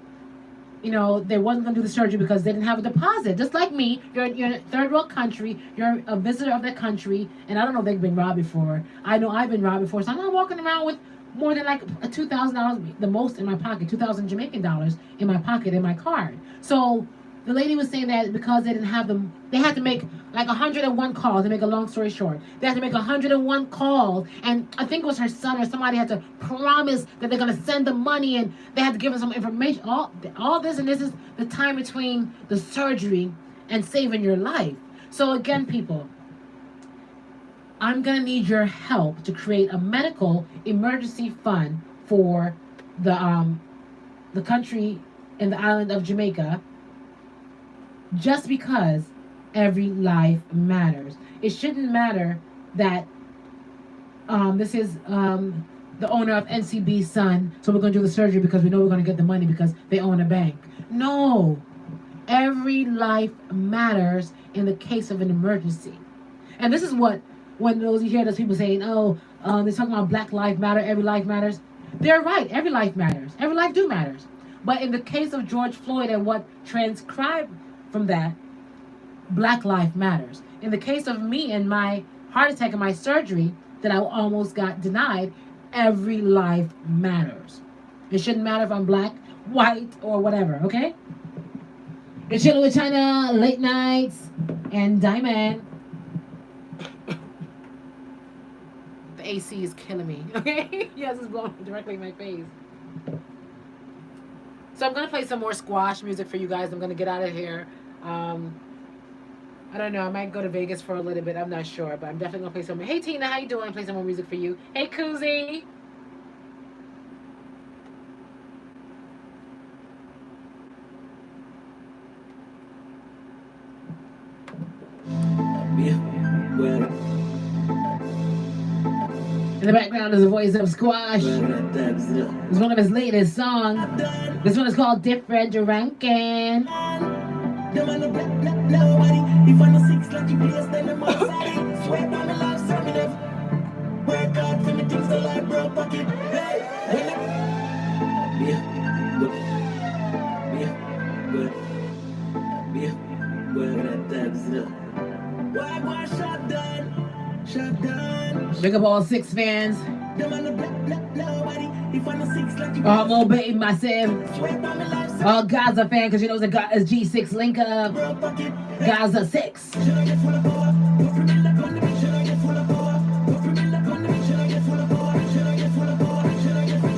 you know, they wasn't going to do the surgery because they didn't have a deposit. Just like me, you're in a third world country, you're a visitor of that country, and I don't know if they've been robbed before. I know I've been robbed before, so I'm not walking around with more than like $2,000, the most in my pocket, 2,000 Jamaican dollars in my pocket in my card. So the lady was saying that because they didn't have them, they had to make like 101 calls. To make a long story short, they had to make 101 calls, and I think it was her son or somebody had to promise that they're gonna send the money, and they had to give them some information. All this, and this is the time between the surgery and saving your life. So again, people, I'm gonna need your help to create a medical emergency fund for the country and the island of Jamaica, just because every life matters. It shouldn't matter that this is the owner of NCB's son, so we're going to do the surgery because we know we're going to get the money because they own a bank. No. Every life matters in the case of an emergency. And this is what, when you hear those people saying, oh, they're talking about Black Lives Matter, every life matters. They're right. Every life matters. Every life do matters. But in the case of George Floyd and what transcribed from that, Black life matters. In the case of me and my heart attack and my surgery that I almost got denied, every life matters. It shouldn't matter if I'm black, white, or whatever, okay? It's Chilling with China, late nights, and Diamond. The AC is killing me, okay? Yes, it's blowing directly in my face. So I'm going to play some more squash music for you guys. I'm going to get out of here. I don't know. I might go to Vegas for a little bit. I'm not sure, but I'm definitely going to play some. Hey, Tina, how you doing? Play some more music for you. Hey, Koozie. In the background is the voice of Squash. It's one of his latest songs. This one is called Different Ranking. Them on the black, nobody. If I'm a Sixx like you place, then I'm outside. Swear by my life, so me never work hard for me things so like broke pocket. Hey, when why shot down, shot down. Big up all Sixx fans. Them on the black, nobody. If I'm a Sixx like you All more baby myself. swear by my life, so All Gaza fan, because you know it's a G6 link up. broke pocket. Gaza 6. Should I get full of power? Put me in on the beat, should I get full of power? Put me in on the beat, should I get full of power? Should I get full of power? Should I get full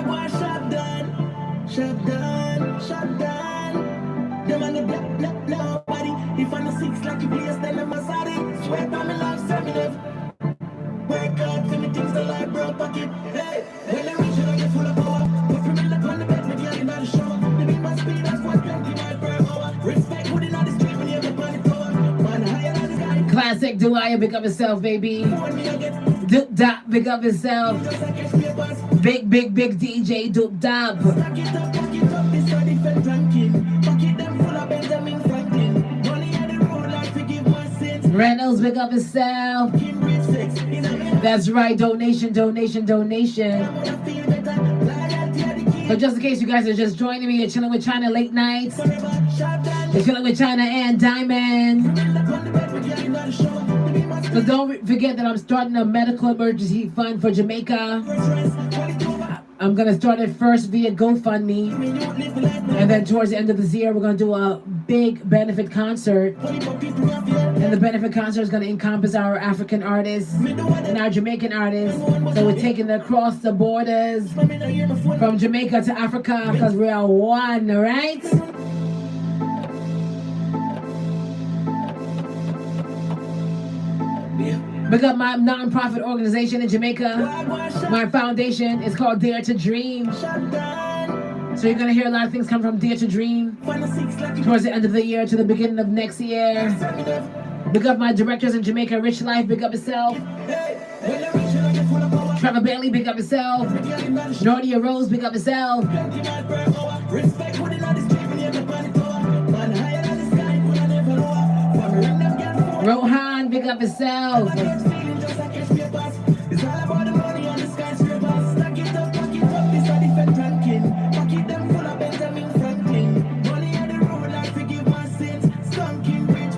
why shut down? Shut down, shut down. Them on the black, nobody. If I'm a Sixx like you place, then I'm a sorry. Swear by my life, so me never work hard for me things so like broke pocket. Hey, when I reach, should I get full of power? Put me in on the bed, me girl in the shower. The beat my speed, that's 120 miles per hour. Respect who did not the street when you have the body power. Man, higher than the sky. Classic Dwyer, big up himself, baby. Doop Dop, big up himself. Big DJ Doop Dop. Pack it up, this are different ranking. Pocket them full of Benjamin Franklin. Money on the road, like forgive my sins. Reynolds, big up himself. King rich sex, in a minute, That's right, donation. I wanna feel better. Loyalty are the key. So just in case you guys are just joining me, you're chilling with China late nights. Forever, shut down. You're chilling with China and Diamond. On the bed, me girl in the shower. The beat my So don't forget that I'm starting a medical emergency fund for Jamaica. first rest. Quality over. I'm gonna start it first via GoFundMe. Me you live the life. And then towards the end of this year, we're gonna do a big benefit concert. Only for people who have fear. And the benefit concert is gonna encompass our African artists and our Jamaican artists. So we're taking it across the borders Me no hear my phone. from Jamaica to Africa because we are one, right? Big up my non-profit organization in Jamaica. My foundation is called Dare to Dream. Shut down. So you're gonna hear a lot of things come from Dare to Dream Find a Sixx like you towards the end of the year to the beginning of next year. me never. Big up my directors in Jamaica, Rich Life, big up yourself. Hey, when I reach, I get full of power. Trevor Bailey, big up yourself. Girl in the shower. Nordia Rose, big up yourself. 20 miles per hour. Respect who did not the street when you have the body power. Man higher than the sky, when I never lower. For me ring them girl phone. Rohan, big up yourself. I get feeling just like catch papers. It's all about the money on the skyscrapers. Stack it up, this are different ranking. Pocket them full of Benjamin Franklin. Money on the road, like forgive my sins. Stunking rich,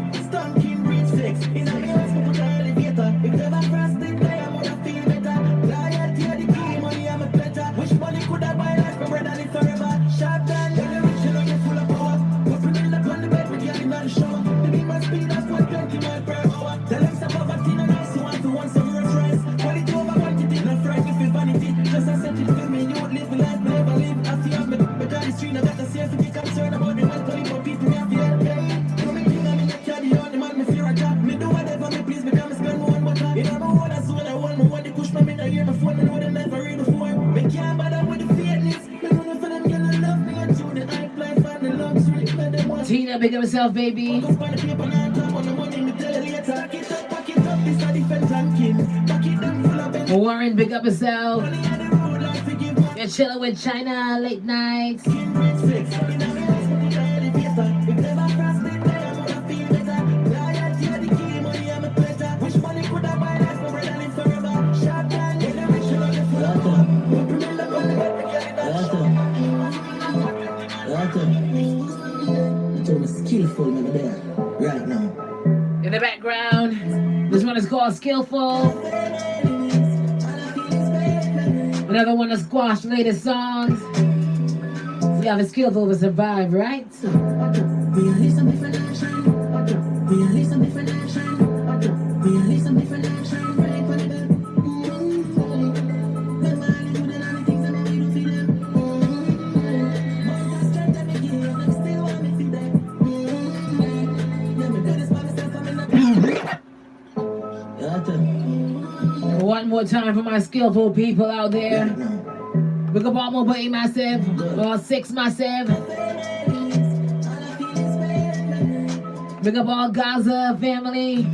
Sixx. In a me house, me put an elevator. If never cross the day, I'm gonna feel better. Loyalty are the key, money I'm a better. Wish money could have buy life, my brother live forever. Shot down, when you reach, you know you're full of power. Put me in on the bed, with girl in the shower. The beat my speed, that's 120 miles per hour. Tell them stop poverty, no nice, you want to want some real friends. Quality over quantity, no friend, you feel vanity. Just a set it for me, you would live a life, never live. I feel me, but on the street, I got the safety concern about the mentally, but people me, I feel pain. Do me thing, I mean, I carry on, the man, me fear a job. Me do whatever me please, because me spend one more time. In my own, that's what I want, me want the push, me not hear my phone, me know them never read the phone. Me can't bother with the fakeness. Me know for them, girl, I love me, and through the hype life and the luxury. Let them want Tina, big up yourself, baby. focus on the paper, now talk on the money, me tell you later. Pack it up, this a different ranking. Pocket them full of Benjamin. Warren, big up yourself. Money on the road, like forgive my You're chilling with China late nights. King rich Sixx. In a me house, me put an elevator. If never cross the day, I'm gonna feel better. Loyalty are the key, money I'm a better. Wish money could have buy life, my brother live forever. Shot down, when I reach, you know you're full of power. Put me in the bed, me girl in the shower. Skillful over there, right now. In the background, this one is called Skillful. Another one is Squash latest songs. So you have a Skillful to survive, right? One more time for my skillful people out there. Big up all my buddy myself, all Sixx myself. Big up all Gaza family.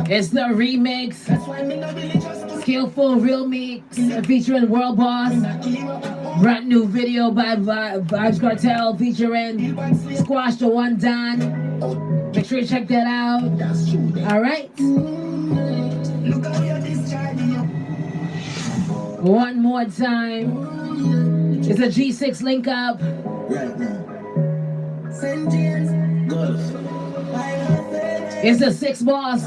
It's the remix, skillful real mix featuring World Boss. Brand new video by Vibes Cartel featuring Squash the One Don. Make sure you check that out. Alright. One more time. It's a G6 link up. Right now. St. James, Gulf. It's the Sixx boss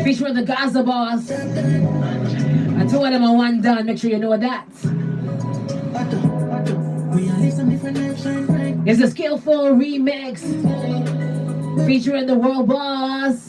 featuring the Gaza boss. I two of them are one done. Make sure you know that. It's a skillful remix featuring the world boss.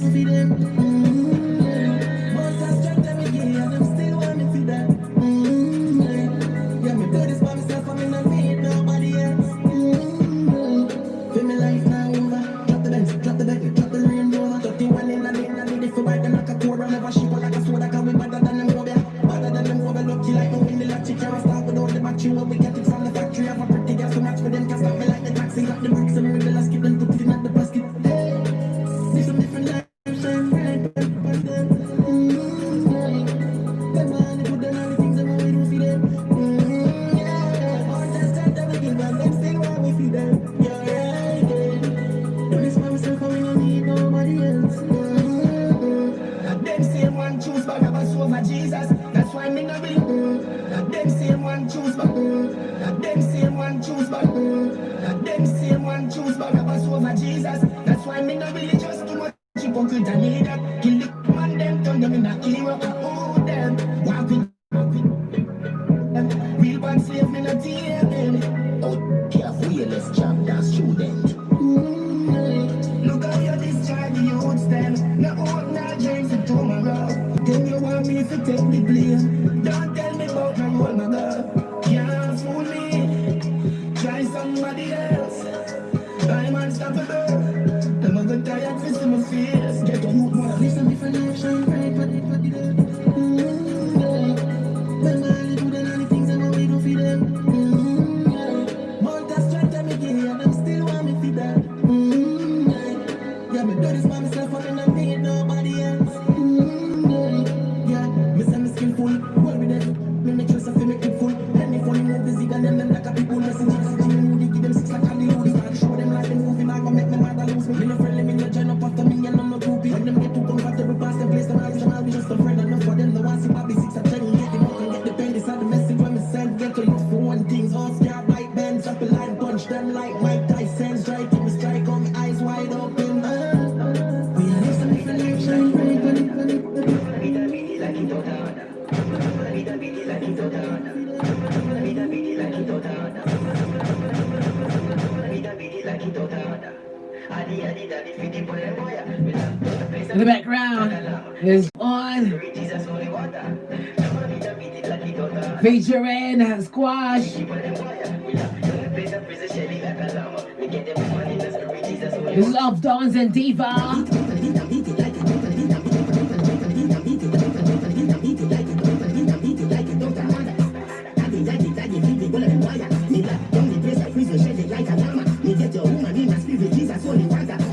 In the background is on featuring Squash. Love Dons and Diva.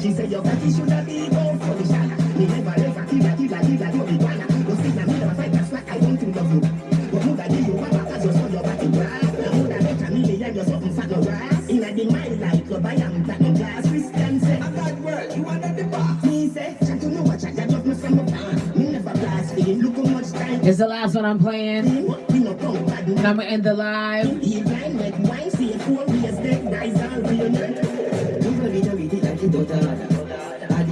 She said your body should have been born for the shana. Me never ever kill a to the banana. Go see na me never fight that's why I want to love you. But who that you want because you saw your body grass. Who that make a million you're something fat no grass. In a the mind like club I am platinum glass. Christian say a bad word you want the box. Me say chat to know what chat drop me from the past. Me never blaspheme look how much time. It's the last one I'm playing. And I'm gonna end the live. He blind make wine see 4 years dead guys are real men.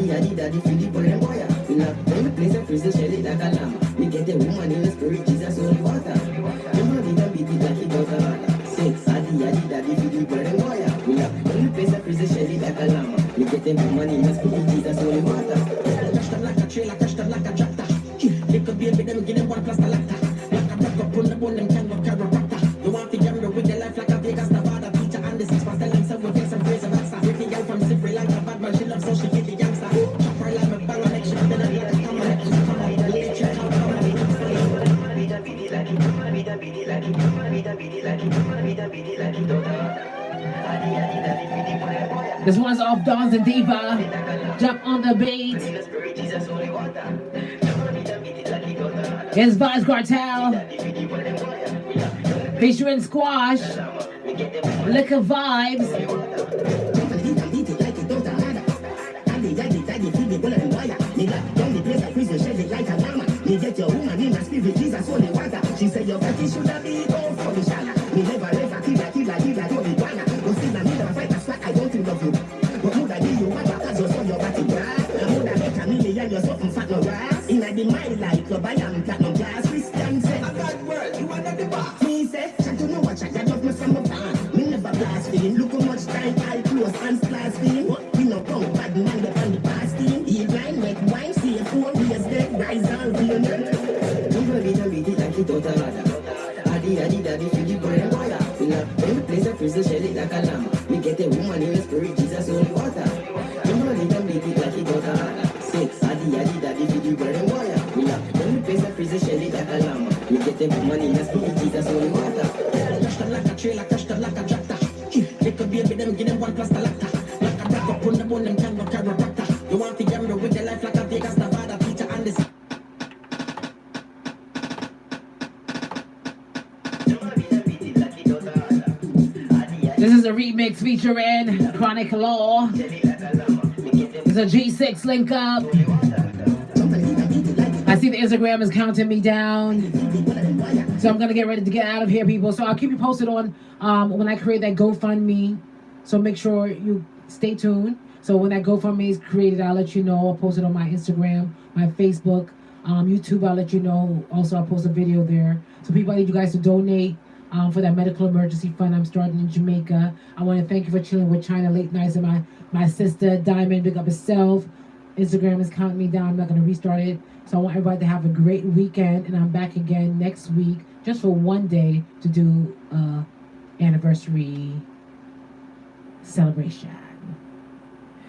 Adi daddy feel the boy and boy. We love them place and freeze the shelly like a lamb. We get the woman in the spirit, Jesus only water. with them, give them one plus the latter. Like a rock up on the bone, them can go chiropractor. You want to gamble with their life like a Vegas Nevada. Teacher and the Sixx was telling some will take some praise and answer. With the girl from Slippery like a bad man, she loves so she hit the youngster. Chop her like a barrel, make sure that I like a camera. Let you come out, let you come out. This one's off Dons and Diva. Jump on the beat. Here's Vibes Cartel. Featuring Squash. Liquor Vibes. Me get your woman in my spirit, Jesus holy water. She said your body should have been all for the shala. Me never kill Tony Wana. Go see the middle fight, that's why I don't love you. But would I be you, what because you saw your body grass? Would I make a million, you're something fat no grass? In the my life, club I am platinum glass. Christian say, a God word, you are not the boss. Me say, try to know what I love me from a band. Me never blaspheme, look how much time I close and blaspheme. We no come bad man, get on the past team. He blind, make wine, see a fool, he is dead, rise and real. Beat it like it don't matter. Adi, daddy, feel the boy and boy. In a every place, I freeze the shell it like a llama. Me get a woman in the spirit, Jesus holy water. Beat it like it don't matter. Sixx, adi, daddy, feel the boy and boy. In a every place, I freeze the shell it like a llama. Me get a woman in the spirit, Jesus holy water. Cash them like a trailer, cash them like a tractor. Make a baby, them give them one plus the latter. Like a rock up on the bone, them can go chiropractor. You want to gamble with your life like a Vegas Nevada. Teacher and the This is a remix featuring Chronic Law. It's a G6 link up. I see the Instagram is counting me down. So I'm going to get ready to get out of here, people. So I'll keep you posted on when I create that GoFundMe. So make sure you stay tuned. So when that GoFundMe is created, I'll let you know. I'll post it on my Instagram, my Facebook, YouTube. I'll let you know. Also, I'll post a video there. So people, I need you guys to donate for that medical emergency fund I'm starting in Jamaica. I want to thank you for chilling with China late nights, and my sister Diamond, big up herself. Instagram is counting me down. I'm not going to restart it. So I want everybody to have a great weekend, and I'm back again next week just for one day to do anniversary celebration.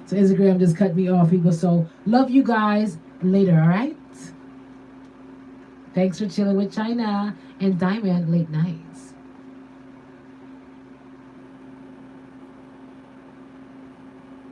So Instagram just cut me off, people. So love you guys later, all right? Thanks for chilling with China and Diamond late nights.